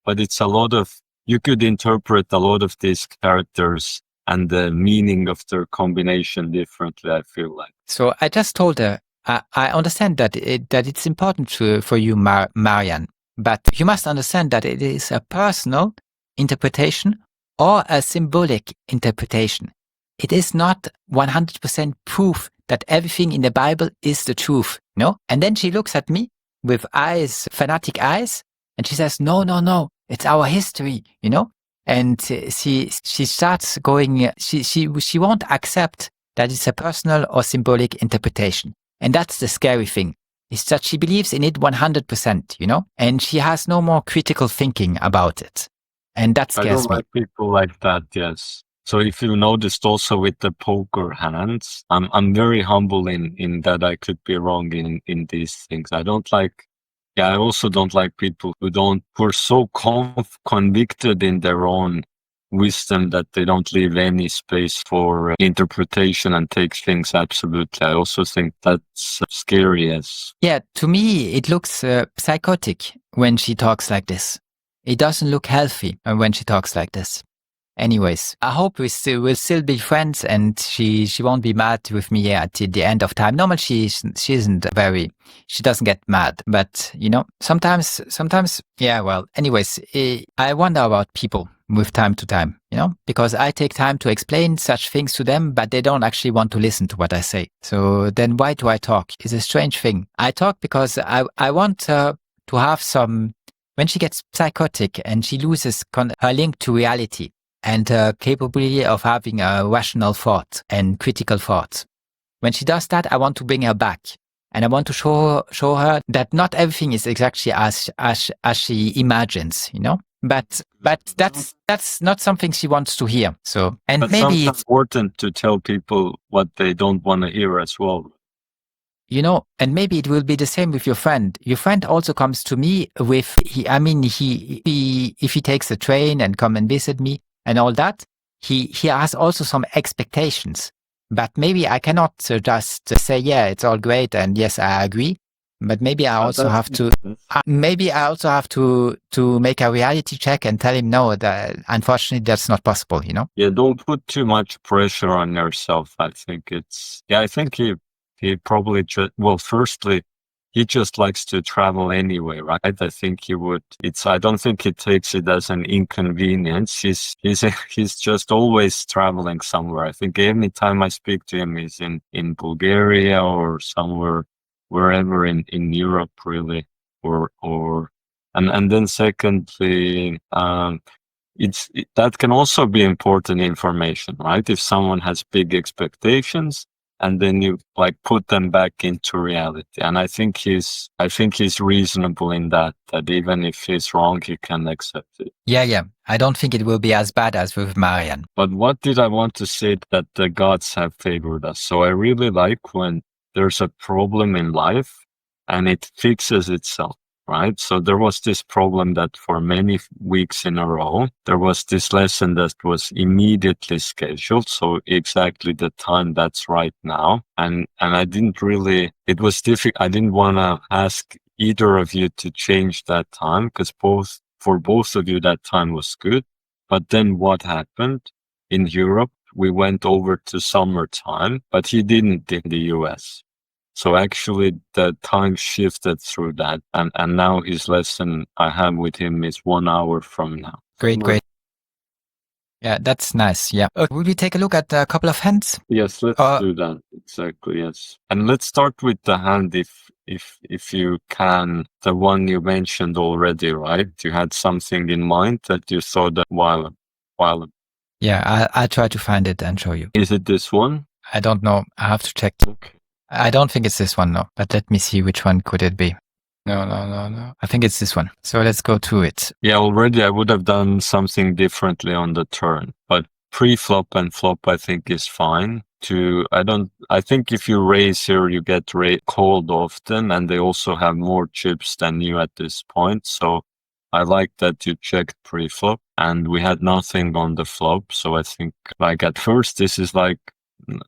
But it's a lot of, you could interpret a lot of these characters and the meaning of their combination differently, I feel like. So I just told her, I understand that it's important for you, Marianne, but you must understand that it is a personal interpretation or a symbolic interpretation. It is not 100% proof that everything in the Bible is the truth, no? And then she looks at me with eyes, fanatic eyes, and she says, no, it's our history, And she starts going, she won't accept that it's a personal or symbolic interpretation. And that's the scary thing, is that she believes in it 100%, and she has no more critical thinking about it. And that scares me. I don't like people like that, yes. So if you noticed also with the poker hands, I'm very humble in that I could be wrong in these things. I also don't like people who are so convicted in their own wisdom that they don't leave any space for interpretation and take things absolutely. I also think that's scary. Yes. Yeah, to me, it looks psychotic when she talks like this. It doesn't look healthy when she talks like this. Anyways, I hope we'll still be friends and she won't be mad with me at the end of time. Normally she doesn't get mad, but sometimes, yeah, well, anyways, I wonder about people with time to time, because I take time to explain such things to them, but they don't actually want to listen to what I say. So then why do I talk? It's a strange thing. I talk because I want to have some, when she gets psychotic and she loses her link to reality, and capability of having a rational thought and critical thoughts. When she does that, I want to bring her back. And I want to show her that not everything is exactly as she imagines, But that's not something she wants to hear. So, and but maybe it's important to tell people what they don't want to hear as well. And maybe it will be the same with your friend. Your friend also comes to me with, if he takes the train and come and visit me, and all that, he has also some expectations. But maybe I cannot just say, yeah, it's all great, and yes, I agree. But maybe I also have to, to make a reality check and tell him, no, that unfortunately that's not possible, Yeah, don't put too much pressure on yourself. I think I think he probably firstly, he just likes to travel anyway, right? I think he would. I don't think he takes it as an inconvenience. He's just always traveling somewhere. I think any time I speak to him, he's in Bulgaria or somewhere, wherever in Europe, really. And then secondly, that can also be important information, right? If someone has big expectations, and then you put them back into reality. And I think he's reasonable in that even if he's wrong, he can accept it. Yeah. I don't think it will be as bad as with Marianne. But what did I want to say? That the gods have favored us. So I really like when there's a problem in life and it fixes itself. Right. So there was this problem that for many weeks in a row, there was this lesson that was immediately scheduled. So exactly the time that's right now. And I didn't really, it was difficult. I didn't want to ask either of you to change that time because for both of you, that time was good. But then what happened in Europe? We went over to summertime, but he didn't in the US. So actually the time shifted through that. And now his lesson I have with him is 1 hour from now. Great. Yeah, that's nice. Yeah. Will we take a look at a couple of hands? Yes, let's do that. Exactly. Yes. And let's start with the hand if you can, the one you mentioned already, right? You had something in mind that you saw that while. Yeah, I'll try to find it and show you. Is it this one? I don't know. I have to check. Okay. I don't think it's this one, no. But let me see which one could it be. No. I think it's this one. So let's go to it. Yeah, already I would have done something differently on the turn, but pre-flop and flop I think is fine. I think if you raise here, you get called often, and they also have more chips than you at this point. So I like that you checked pre-flop, and we had nothing on the flop. So I think, like, at first, this is like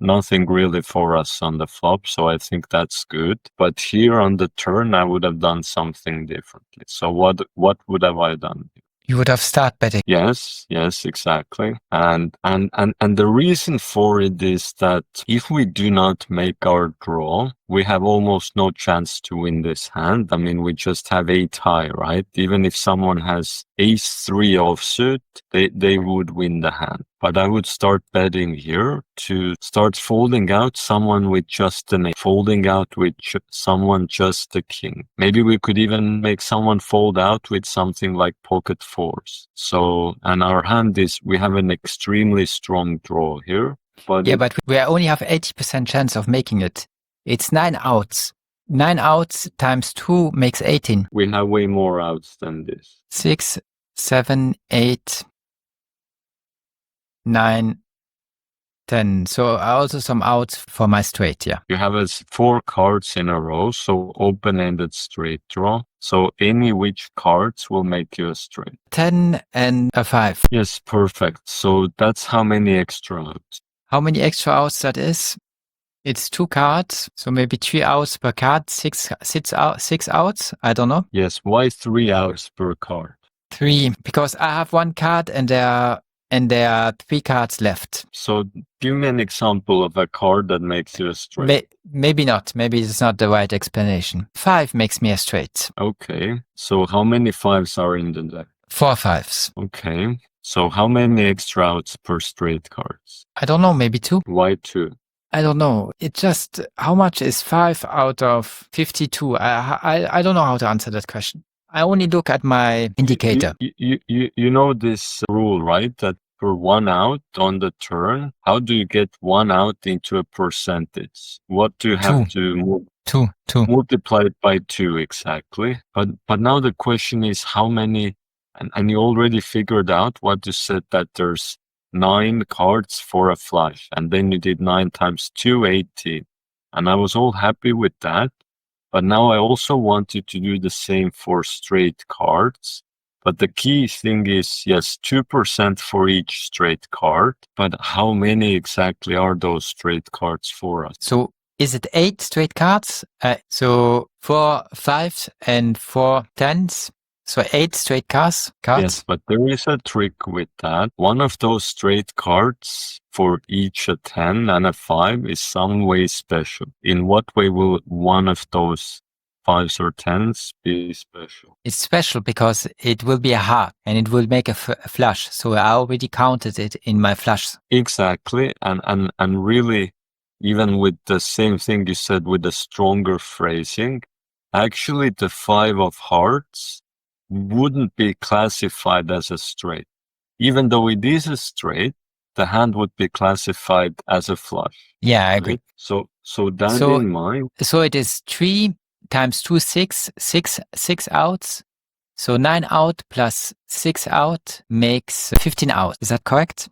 nothing really for us on the flop. So I think that's good. But here on the turn, I would have done something differently. So what would have I done? You would have start betting. Yes, exactly. And the reason for it is that if we do not make our draw, we have almost no chance to win this hand. I mean, we just have 8 high, right? Even if someone has ace-3 offsuit, they would win the hand. But I would start betting here to start folding out someone with just an ace, folding out with someone just a king. Maybe we could even make someone fold out with something like pocket fours. So, and our hand is, we have an extremely strong draw here. But but we only have 80% chance of making it. It's 9 outs. 9 outs times 2 makes 18. We have way more outs than this. 6, 7, 8, 9, 10. So also some outs for my straight, yeah. You have 4 cards in a row, so open-ended straight draw. So any which cards will make you a straight. 10 and a 5. Yes, perfect. So that's how many extra outs. How many extra outs that is? It's 2 cards, so maybe 3 outs per card, 6 outs, I don't know. Yes, why 3 outs per card? 3, because I have 1 card and there are 3 cards left. So give me an example of a card that makes you a straight. Maybe not. Maybe it's not the right explanation. 5 makes me a straight. Okay, so how many 5s are in the deck? 4 5s. Okay, so how many extra outs per straight cards? I don't know, maybe 2. Why 2? I don't know. It just, how much is 5 out of 52? I don't know how to answer that question. I only look at my indicator. You know this rule, right? That for 1 out on the turn, how do you get 1 out into a percentage? What do you have to 2. multiply it by 2 exactly? But now the question is how many, and you already figured out what you said, that there's 9 cards for a flush, and then you did 9 times 2, 18. And I was all happy with that. But now I also want you to do the same for straight cards. But the key thing is, yes, 2% for each straight card. But how many exactly are those straight cards for us? So is it 8 straight cards? So 4 5s and 4 10s. So 8 straight cards? Yes, but there is a trick with that. One of those straight cards for each a 10 and a 5 is some way special. In what way will one of those 5s or 10s be special? It's special because it will be a heart and it will make a flush. So I already counted it in my flush. Exactly. And really, even with the same thing you said with the stronger phrasing, actually the 5 of hearts wouldn't be classified as a straight. Even though it is a straight, the hand would be classified as a flush. Yeah, I agree. Right? So that in mind. So it is 3 times 2, 6 outs. So 9 out plus 6 out makes 15 out. Is that correct?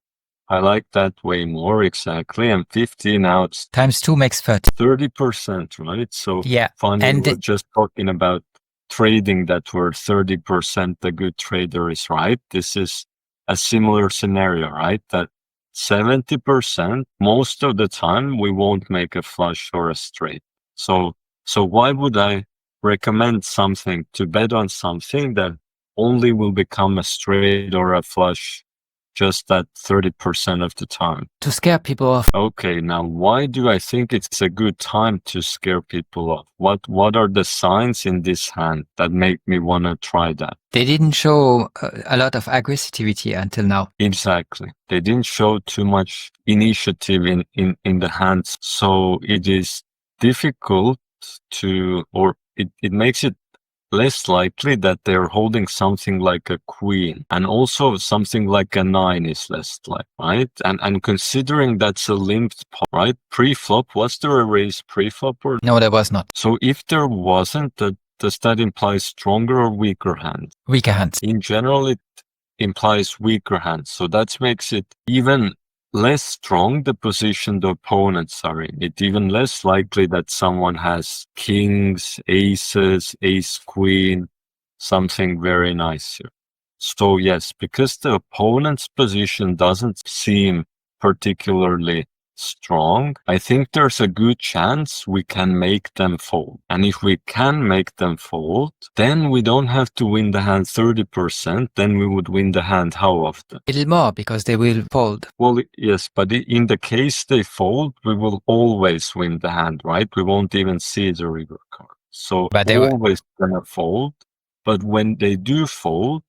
I like that way more, exactly. And 15 outs times 2 makes 30. 30%, right? So yeah. Finally, we're just talking about trading that where 30% the good trader is right. This is a similar scenario, right? That 70% most of the time we won't make a flush or a straight. So why would I recommend something to bet on something that only will become a straight or a flush just that 30% of the time? To scare people off. Okay, now why do I think it's a good time to scare people off? What are the signs in this hand that make me want to try that? They didn't show a lot of aggressivity until now. Exactly. They didn't show too much initiative in the hands. So it is difficult to, or it makes it less likely that they're holding something like a queen, and also something like a 9 is less likely, right? And considering that's a limped pawn, right? Pre-flop, was there a raise pre-flop or No, there was not. so? If there wasn't, does that imply stronger or weaker hands? Weaker hands. In general, it implies weaker hands, so that makes it even less strong the position the opponents are in. It's even less likely that someone has kings, aces, ace queen, something very nice here. So yes, because the opponent's position doesn't seem particularly strong, I think there's a good chance we can make them fold. And if we can make them fold, then we don't have to win the hand 30%, then we would win the hand how often? A little more, because they will fold. Well, yes, but in the case they fold, we will always win the hand, right? We won't even see the river card. So But they always gonna fold. But when they do fold,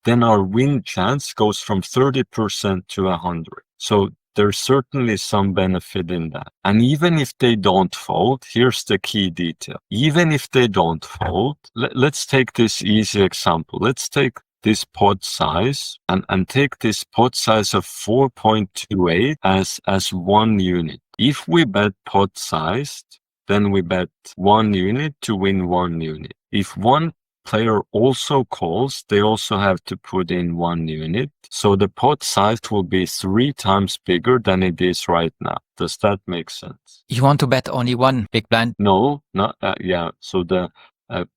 then our win chance goes from 30% to 100. So there's certainly some benefit in that. And even if they don't fold, here's the key detail. Even if they don't fold, let's take this easy example. Let's take this pot size and take this pot size of 4.28 as 1 unit. If we bet pot sized, then we bet 1 unit to win 1 unit. If one player also calls, they also have to put in 1 unit. So the pot size will be 3 times bigger than it is right now. Does that make sense? You want to bet only one big blind? No, not yeah. So the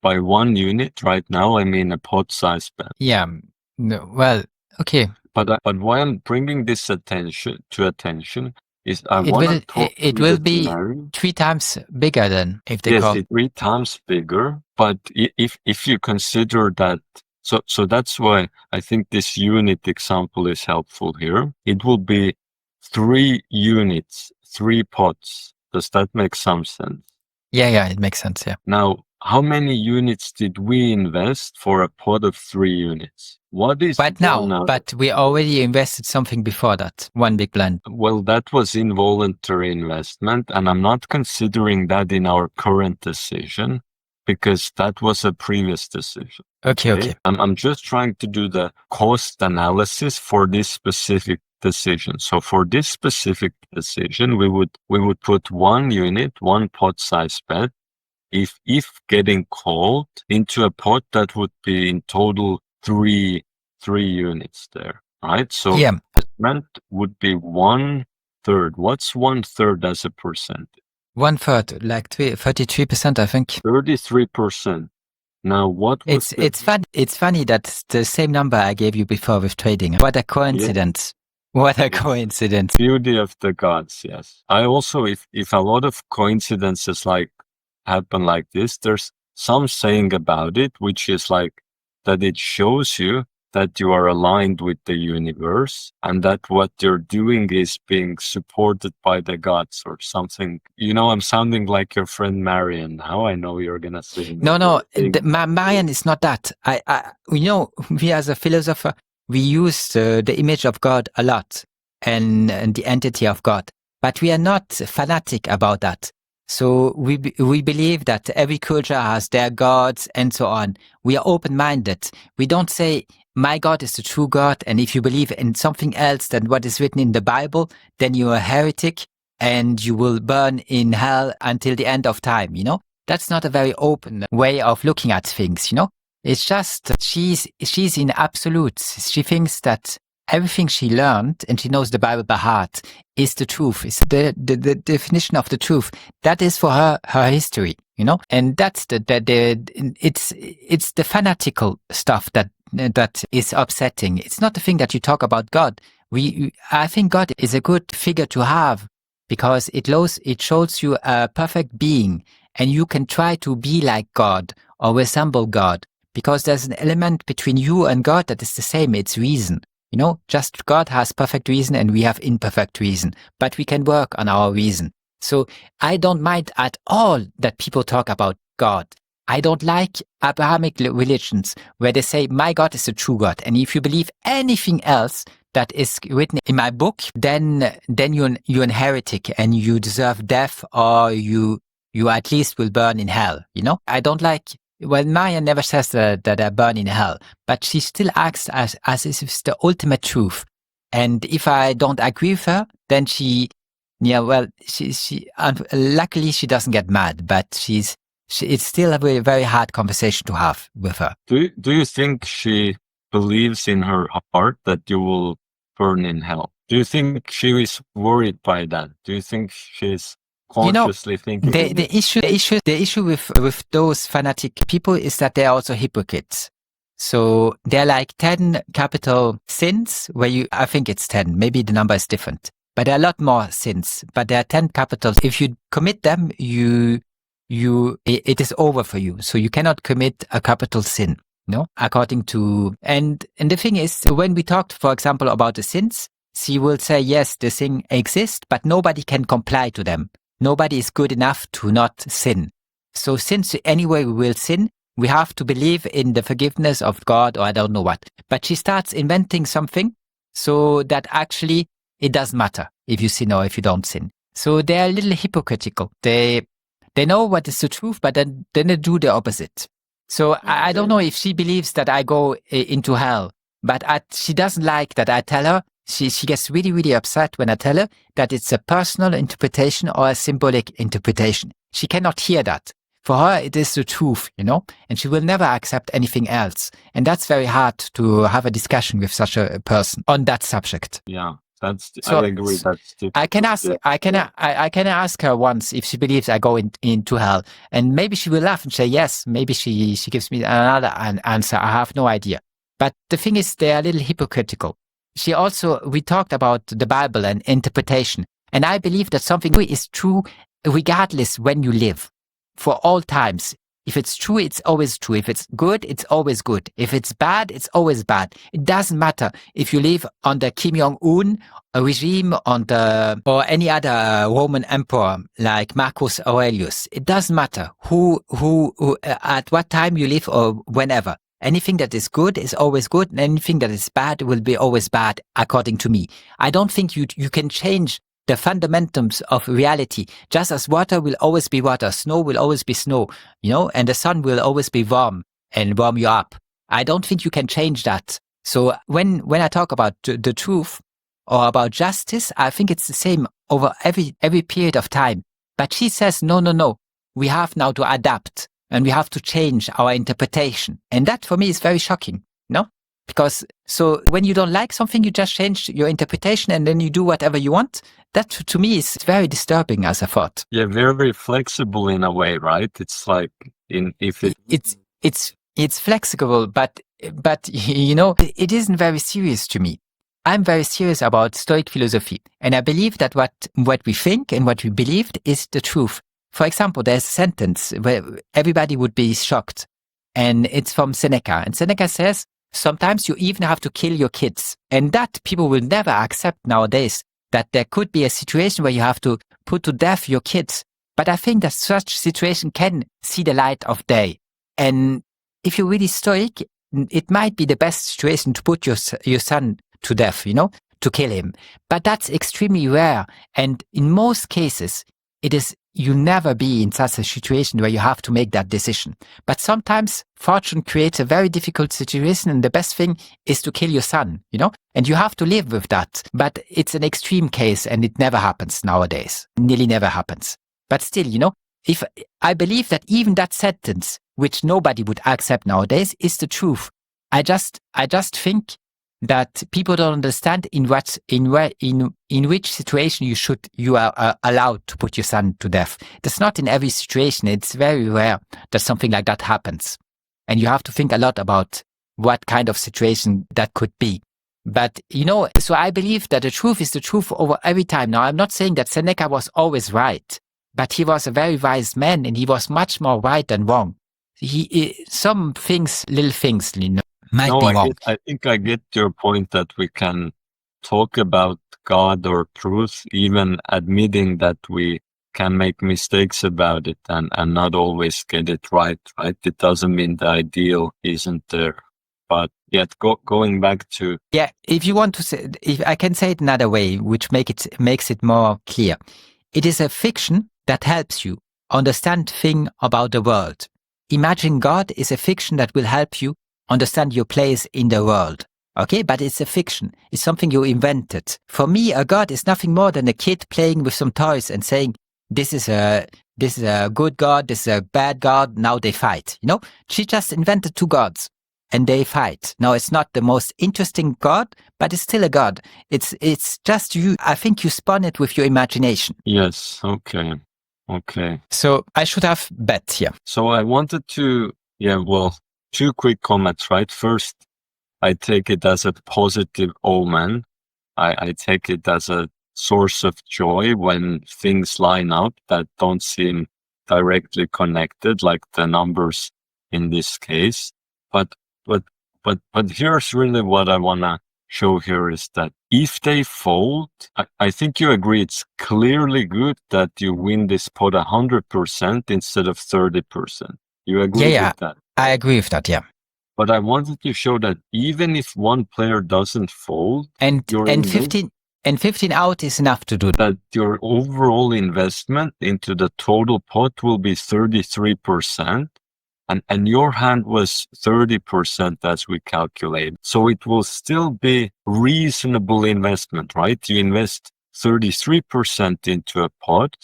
by 1 unit right now, I mean a pot size bet. Yeah. No, well, okay. But why I'm bringing this attention is I It want will to talk it through will the be scenario. 3 times bigger than if they Yes, call. it's 3 times bigger. But if you consider that, so that's why I think this unit example is helpful here. It will be 3 units, 3 pots. Does that make some sense? Yeah, it makes sense. Yeah. Now, how many units did we invest for a pot of 3 units? What is But one now, out? but we already invested something before that. 1 big blind. Well, that was involuntary investment, and I'm not considering that in our current decision because that was a previous decision. Okay. I'm just trying to do the cost analysis for this specific decision. So for this specific decision, we would put 1 unit, 1 pot size bet. If getting called into a pot, that would be in total 3 units there, right? So Yeah. rent would be 1/3. What's 1/3 as a percentage? 1/3, like 33%, I think. 33%. Now, what was It's funny that the same number I gave you before with trading. What a coincidence! Yeah. What a coincidence! Beauty of the gods. Yes. I also, if a lot of coincidences like happen like this, there's some saying about it, which is like that it shows you that you are aligned with the universe and that what you're doing is being supported by the gods or something. You know, I'm sounding like your friend Marian now. I know you're going to say No, Marian is not that. We as a philosopher, we use the image of God a lot and the entity of God, but we are not fanatic about that. So we believe that every culture has their gods and so on. We are open-minded. We don't say, my God is the true God, and if you believe in something else than what is written in the Bible, then you are a heretic and you will burn in hell until the end of time, you know? That's not a very open way of looking at things, you know? It's just, she's in absolutes. She thinks that everything she learned, and she knows the Bible by heart, is the truth, is the definition of the truth. That is for her history, you know? And that's it's the fanatical stuff that is upsetting. It's not the thing that you talk about God. I think God is a good figure to have because it shows you a perfect being, and you can try to be like God or resemble God because there's an element between you and God that is the same. It's reason. You know, just God has perfect reason and we have imperfect reason, but we can work on our reason. So I don't mind at all that people talk about God. I don't like Abrahamic religions where they say, my God is the true God. And if you believe anything else that is written in my book, then you're a heretic and you deserve death, or you at least will burn in hell. You know, I don't like well, Maya never says that I burn in hell, but she still acts as if it's the ultimate truth. And if I don't agree with her, then luckily she doesn't get mad, but it's still a very, very hard conversation to have with her. Do you think she believes in her heart that you will burn in hell? Do you think she is worried by that? Do you think she's consciously thinking? The issue with those fanatic people is that they're also hypocrites. So they're like 10 capital sins where I think it's 10, maybe the number is different, but there are a lot more sins, but there are 10 capitals. If you commit them, it is over for you. So you cannot commit a capital sin, according to, and the thing is, when we talked, for example, about the sins, she will say, yes, the sin exists, but nobody can comply to them. Nobody is good enough to not sin. So since anyway we will sin, we have to believe in the forgiveness of God, or I don't know what. But she starts inventing something so that actually it doesn't matter if you sin or if you don't sin. So they're a little hypocritical. They know what is the truth, but then they do the opposite. So I don't know if she believes that I go into hell, but she doesn't like that I tell her. She gets really, really upset when I tell her that it's a personal interpretation or a symbolic interpretation. She cannot hear that. For her, it is the truth, and she will never accept anything else. And that's very hard to have a discussion with such a person on that subject. Yeah. I agree. That's difficult. I can ask her once if she believes I go into hell, and maybe she will laugh and say yes. Maybe she gives me another answer. I have no idea. But the thing is, they are a little hypocritical. We talked about the Bible and interpretation, and I believe that something is true regardless when you live, for all times. If it's true, it's always true. If it's good, it's always good. If it's bad, it's always bad. It doesn't matter if you live under Kim Jong-un, a regime or any other Roman emperor like Marcus Aurelius. It doesn't matter who at what time you live or whenever. Anything that is good is always good, and anything that is bad will be always bad, according to me. I don't think you can change the fundamentals of reality, just as water will always be water, snow will always be snow, and the sun will always be warm and warm you up. I don't think you can change that. So when I talk about the truth or about justice, I think it's the same over every period of time. But she says, no, we have now to adapt and we have to change our interpretation. And that for me is very shocking, Because so when you don't like something, you just change your interpretation and then you do whatever you want. That to me is very disturbing as a thought. Yeah, very flexible in a way, right? It's like it's flexible, but it isn't very serious to me. I'm very serious about Stoic philosophy, and I believe that what we think and what we believed is the truth. For example, there's a sentence where everybody would be shocked, and it's from Seneca. And Seneca says, sometimes you even have to kill your kids. And that people will never accept nowadays, that there could be a situation where you have to put to death your kids. But I think that such situation can see the light of day. And if you're really stoic, it might be the best situation to put your son to death, to kill him. But that's extremely rare. And in most cases, you never be in such a situation where you have to make that decision. But sometimes fortune creates a very difficult situation, and the best thing is to kill your son, and you have to live with that. But it's an extreme case, and it never happens nowadays. Nearly never happens. But still, if I believe that even that sentence, which nobody would accept nowadays, is the truth. I just think that people don't understand in which situation you are allowed to put your son to death. That's not in every situation. It's very rare that something like that happens. And you have to think a lot about what kind of situation that could be. But, so I believe that the truth is the truth over every time. Now, I'm not saying that Seneca was always right, but he was a very wise man, and he was much more right than wrong. Some things, little things, might be wrong. I think I get your point that we can talk about God or truth, even admitting that we can make mistakes about it and not always get it right? It doesn't mean the ideal isn't there. But yet, going back to... Yeah, if you want to say, if I can say it another way, which makes it more clear. It is a fiction that helps you understand things about the world. imagine God is a fiction that will help you understand your place in the world. Okay, but it's a fiction. It's something you invented. For me, a God is nothing more than a kid playing with some toys and saying, this is a good God, this is a bad God, now they fight. You know, she just invented two gods and they fight. Now, it's not the most interesting God, but it's still a God. It's just you. I think you spun it with your imagination. Yes, okay. So I should have bet here. So I wanted to, two quick comments, right? First, I take it as a positive omen. I take it as a source of joy when things line up that don't seem directly connected, like the numbers in this case. But here's really what I wanna show here is that if they fold, I think you agree it's clearly good that you win this pot 100% instead of 30%. You agree with that? I agree with that, yeah. But I wanted to show that even if one player doesn't fold, and 15 out is enough to do that. Your overall investment into the total pot will be 33%, and your hand was 30% as we calculate. So it will still be reasonable investment, right? You invest 33% into a pot,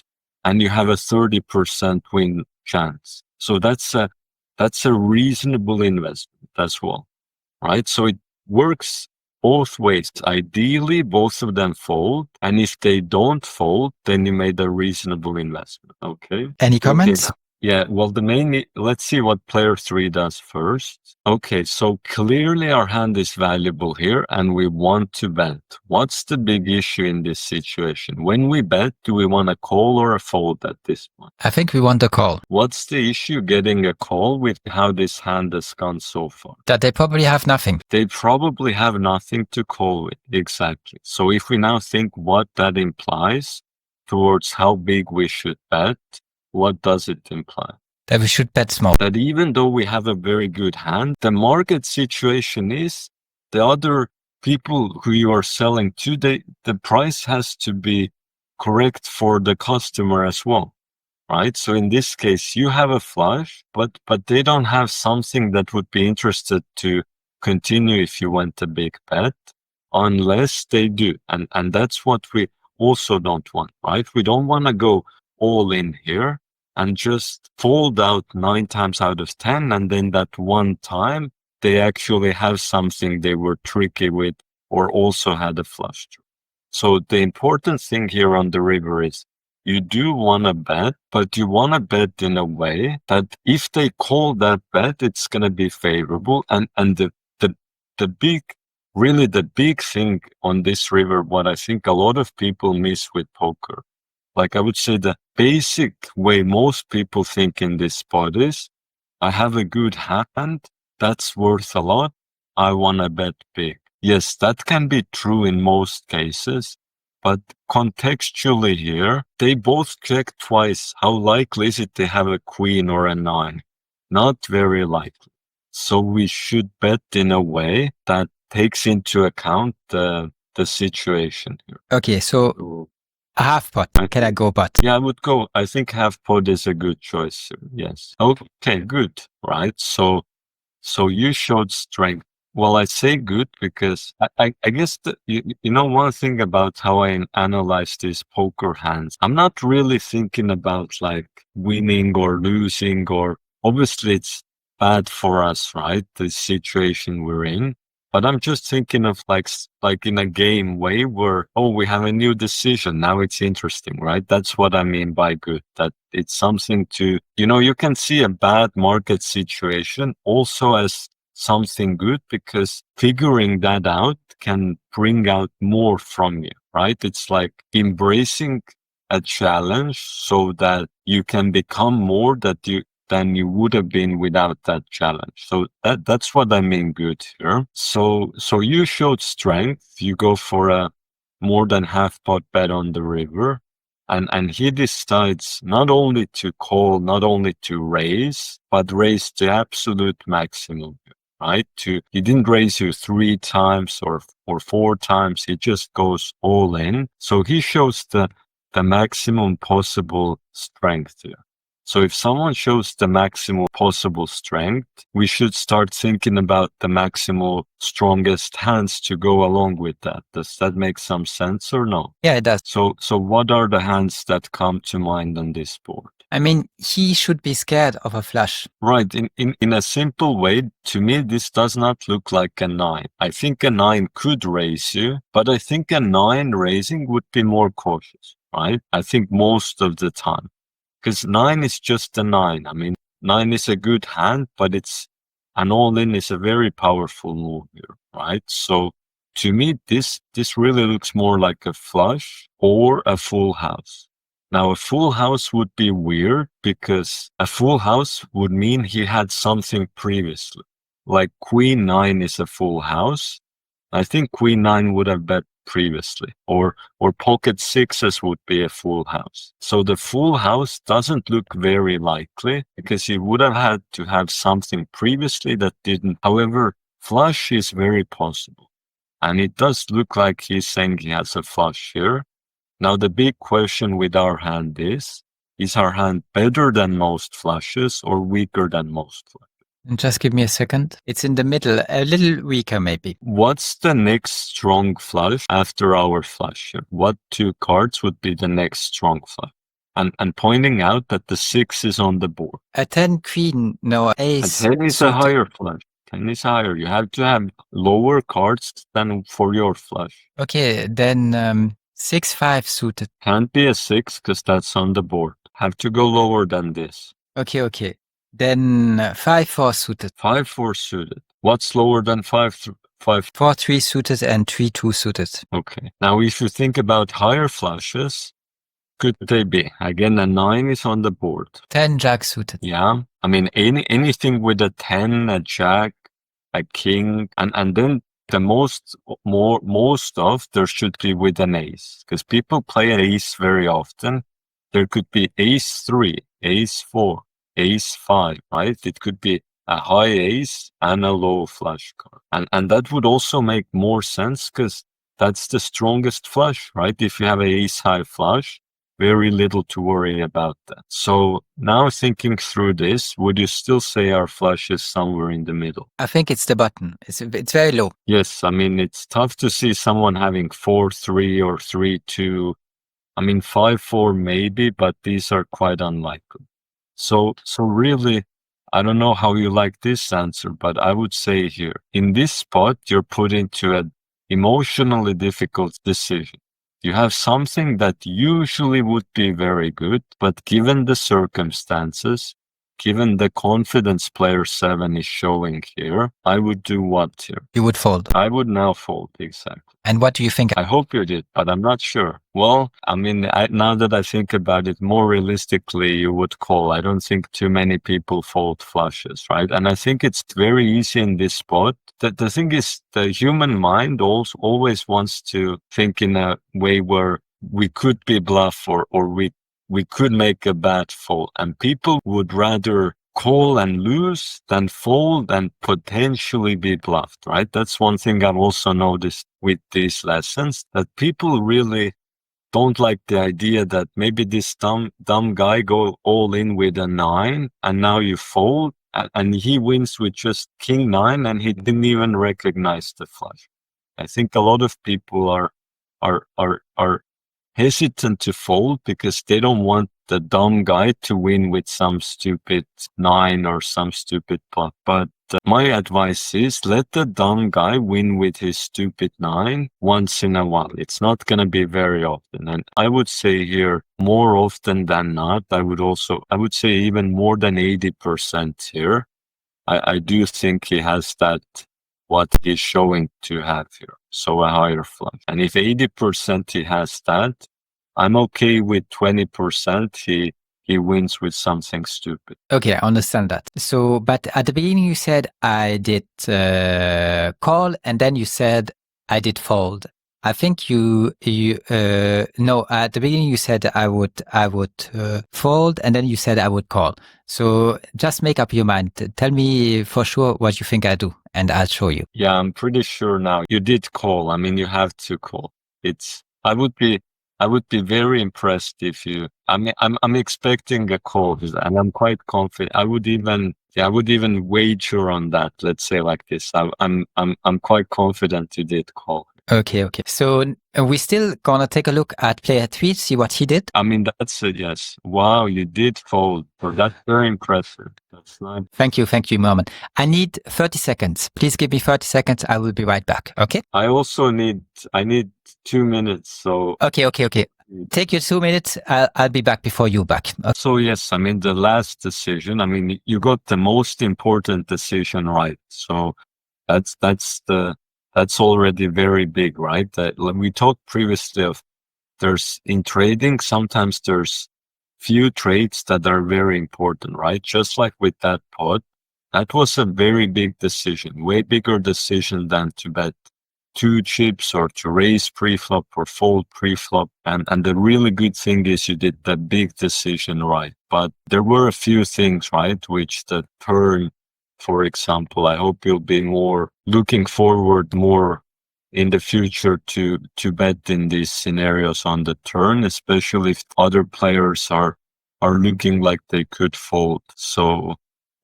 and you have a 30% win chance. So that's a reasonable investment as well, right? So it works both ways. Ideally, both of them fold. And if they don't fold, then you made a reasonable investment. Okay. Any comments? Yeah, well, let's see what player 3 does first. Okay, so clearly our hand is valuable here and we want to bet. What's the big issue in this situation? When we bet, do we want a call or a fold at this point? I think we want a call. What's the issue getting a call with how this hand has gone so far? That they probably have nothing. They probably have nothing to call with, exactly. So if we now think what that implies towards how big we should bet, what does it imply? That we should bet small. That even though we have a very good hand, the market situation is the other people who you are selling to, the price has to be correct for the customer as well, right? So in this case, you have a flush, but they don't have something that would be interested to continue if you went a big bet, unless they do. And that's what we also don't want, right? We don't want to go all in here and just fold out 9 times out of 10. And then that one time they actually have something they were tricky with or also had a flush draw. So the important thing here on the river is you do want to bet, but you want to bet in a way that if they call that bet, it's going to be favorable. And the big thing on this river, what I think a lot of people miss with poker, like I would say the basic way most people think in this spot is, I have a good hand, that's worth a lot, I want to bet big. Yes, that can be true in most cases, but contextually here, they both check twice. How likely is it they have a queen or a 9? Not very likely. So we should bet in a way that takes into account the situation here. Okay, so a half pot. Can I go pot? Yeah, I would go. I think half pot is a good choice. Yes. Okay, good. Right. So you showed strength. Well, I say good because I guess one thing about how I analyze these poker hands, I'm not really thinking about like winning or losing, or obviously it's bad for us, right? The situation we're in. But I'm just thinking of like in a game way where, we have a new decision. Now it's interesting, right? That's what I mean by good, that it's something to, you can see a bad market situation also as something good, because figuring that out can bring out more from you, right? It's like embracing a challenge so that you can become more than you would have been without that challenge. So that's what I mean good here. So you showed strength. You go for a more than half pot bet on the river. And he decides not only to call, not only to raise, but raise the absolute maximum, right? He didn't raise you 3 times or 4 times. He just goes all in. So he shows the maximum possible strength here. So if someone shows the maximal possible strength, we should start thinking about the maximal strongest hands to go along with that. Does that make some sense or no? Yeah, it does. So what are the hands that come to mind on this board? I mean, he should be scared of a flush. Right. In a simple way, to me, this does not look like a 9. I think a 9 could raise you, but I think a 9 raising would be more cautious, right? I think most of the time. Because 9 is just a 9. I mean, 9 is a good hand, but an all-in is a very powerful move here, right? So to me, this really looks more like a flush or a full house. Now, a full house would be weird because a full house would mean he had something previously. Like Queen 9 is a full house. I think Queen 9 would have bet previously, or pocket sixes would be a full house. So the full house doesn't look very likely because he would have had to have something previously that didn't. However, flush is very possible. And it does look like he's saying he has a flush here. Now, the big question with our hand is our hand better than most flushes or weaker than most flushes? Just give me a second. It's in the middle, a little weaker maybe. What's the next strong flush after our flush here? What 2 cards would be the next strong flush? And pointing out that the 6 is on the board. A 10 queen, no, ace. A 10 is a higher flush. 10 is higher. You have to have lower cards than for your flush. Okay, then 6-5 suited. Can't be a 6 because that's on the board. Have to go lower than this. Okay. Then 5-4 suited. 5-4 suited. What's lower than 5-5? 4-3 suited and 3-2 suited. Okay. Now, if you think about higher flushes, could they be? Again, a 9 is on the board. 10 jack suited. Yeah. I mean, anything with a 10, a jack, a king, and then the most of there should be with an ace, because people play an ace very often. There could be ace 3, ace 4, ace 5, right? It could be a high ace and a low flush card. And that would also make more sense because that's the strongest flush, right? If you have an ace high flush, very little to worry about that. So now thinking through this, would you still say our flush is somewhere in the middle? I think it's the button. It's very low. Yes, I mean, it's tough to see someone having 4-3 or 3-2. I mean, 5-4 maybe, but these are quite unlikely. So really, I don't know how you like this answer, but I would say here, in this spot, you're put into an emotionally difficult decision. You have something that usually would be very good, but given the circumstances, given the confidence player 7 is showing here, I would do what here? You would fold. I would now fold, exactly. And what do you think? I hope you did, but I'm not sure. Well, I mean, now that I think about it, more realistically, you would call. I don't think too many people fold flushes, right? And I think it's very easy in this spot. The thing is, the human mind also always wants to think in a way where we could be bluff or we could make a bad fold. And people would rather call and lose than fold and potentially be bluffed, right? That's one thing I've also noticed with these lessons, that people really don't like the idea that maybe this dumb guy go all in with a 9 and now you fold and he wins with just king 9 and he didn't even recognize the flush. I think a lot of people are hesitant to fold because they don't want the dumb guy to win with some stupid 9 or some stupid bluff. But my advice is let the dumb guy win with his stupid 9 once in a while. It's not going to be very often. And I would say here, more often than not, I would say even more than 80% here. I do think he has that, what he's showing to have here. So a higher flush. And if 80% he has that, I'm okay with 20% he wins with something stupid. Okay, I understand that. So, but at the beginning you said I did call, and then you said I did fold. I think no, at the beginning you said I would fold, and then you said I would call. So just make up your mind. Tell me for sure what you think I do, and I'll show you. Yeah, I'm pretty sure now. You did call. I mean, you have to call. I would be very impressed if you. I mean, I'm expecting a call, and I'm quite confident. I would even wager on that. Let's say like this. I'm quite confident you did call. Okay. So we still gonna take a look at player 3, see what he did. I mean, that's it. Yes. Wow, you did fold. So that's very impressive. That's nice. Thank you, Merman. I need 30 seconds. Please give me 30 seconds. I will be right back. Okay. I also need 2 minutes. So Okay. Take your 2 minutes. I'll be back before you back. Okay. So yes, I mean the last decision. I mean you got the most important decision right. So that's already very big, right? We talked previously of there's in trading sometimes there's few trades that are very important, right? Just like with that pot, that was a very big decision, way bigger decision than to bet 2 chips or to raise pre-flop or fold pre-flop. And the really good thing is you did the big decision right. But there were a few things, right? Which the turn, for example, I hope you'll be more looking forward more in the future to bet in these scenarios on the turn, especially if other players are looking like they could fold. So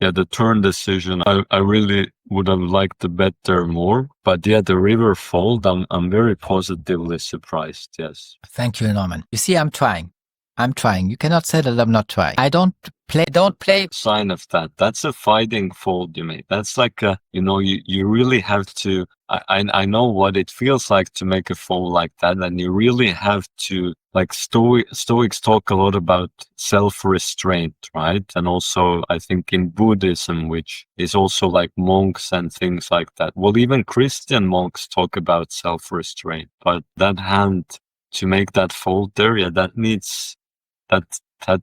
yeah, the turn decision, I really would have liked to bet there more. But yeah, the river fold, I'm very positively surprised. Yes. Thank you, Norman. You see, I'm trying. You cannot say that I'm not trying. I don't play. Sign of that. That's a fighting fold you made. That's like you really have to. I know what it feels like to make a fold like that, and you really have to. Like Stoics talk a lot about self-restraint, right? And also, I think in Buddhism, which is also like monks and things like that. Well, even Christian monks talk about self-restraint. But that hand to make that fold there, yeah, that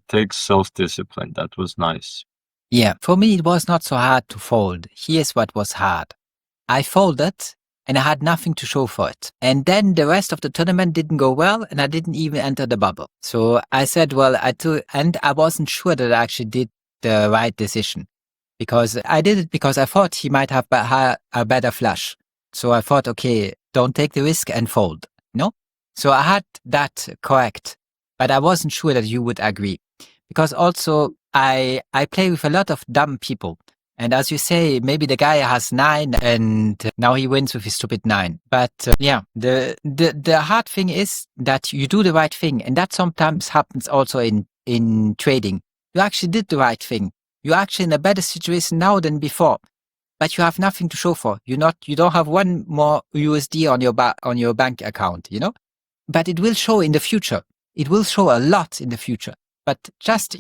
takes self-discipline. That was nice. Yeah, for me, it was not so hard to fold. Here's what was hard. I folded and I had nothing to show for it. And then the rest of the tournament didn't go well and I didn't even enter the bubble. So I said, well, and I wasn't sure that I actually did the right decision because I did it because I thought he might have a better flush. So I thought, okay, don't take the risk and fold. No? So I had that correct. But I wasn't sure that you would agree because also I play with a lot of dumb people. And as you say, maybe the guy has 9 and now he wins with his stupid 9. But yeah, the hard thing is that you do the right thing. And that sometimes happens also in trading. You actually did the right thing. You're actually in a better situation now than before, but you have nothing to show for. You don't have one more USD on your bank account, but it will show in the future. It will show a lot in the future, but just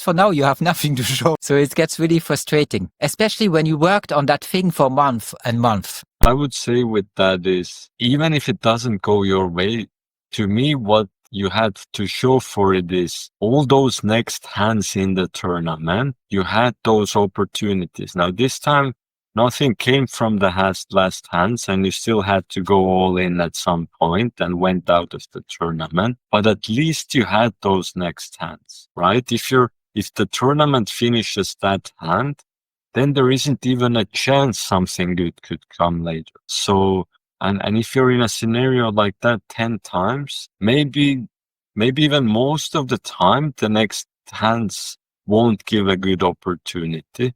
for now, you have nothing to show. So it gets really frustrating, especially when you worked on that thing for month and month. I would say with that is, even if it doesn't go your way, to me, what you had to show for it is all those next hands in the tournament. You had those opportunities. Now, this time, nothing came from the last hands, and you still had to go all in at some point and went out of the tournament. But at least you had those next hands, right? If the tournament finishes that hand, then there isn't even a chance something good could come later. So, and if you're in a scenario like that 10 times, maybe even most of the time, the next hands won't give a good opportunity.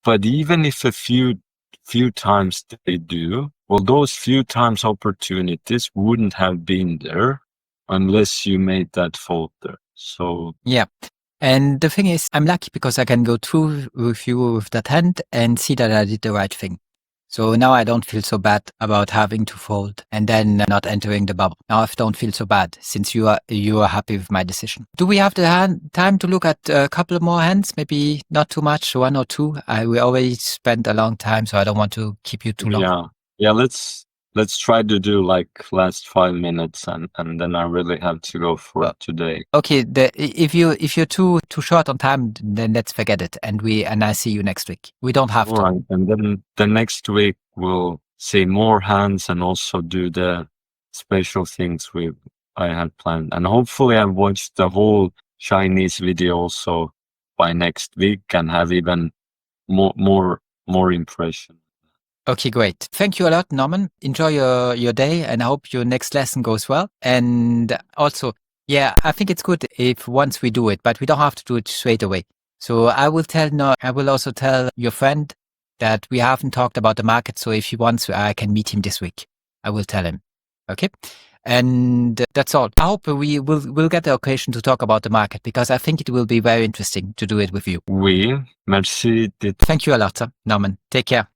But even if a few times they do, well, those few times opportunities wouldn't have been there unless you made that fold there. So yeah. And the thing is, I'm lucky because I can go through with you with that hand and see that I did the right thing. So now I don't feel so bad about having to fold and then not entering the bubble. Now I don't feel so bad since you are happy with my decision. Do we have the time to look at a couple more hands? Maybe not too much, 1 or 2. We already spent a long time, so I don't want to keep you too long. Yeah. Let's try to do like last 5 minutes, and then I really have to go for it today. Okay, if you're too short on time, then let's forget it, and I see you next week. We don't have to. All right, and then the next week we'll see more hands and also do the special things I had planned, and hopefully I've watched the whole Chinese video also by next week and have even more impression. Okay, great. Thank you a lot, Norman. Enjoy your day, and I hope your next lesson goes well. And also, yeah, I think it's good if once we do it, but we don't have to do it straight away. So I will also tell your friend that we haven't talked about the market. So if he wants, I can meet him this week. I will tell him. Okay. And that's all. I hope we'll get the occasion to talk about the market, because I think it will be very interesting to do it with you. Oui, merci. Thank you a lot, Norman. Take care.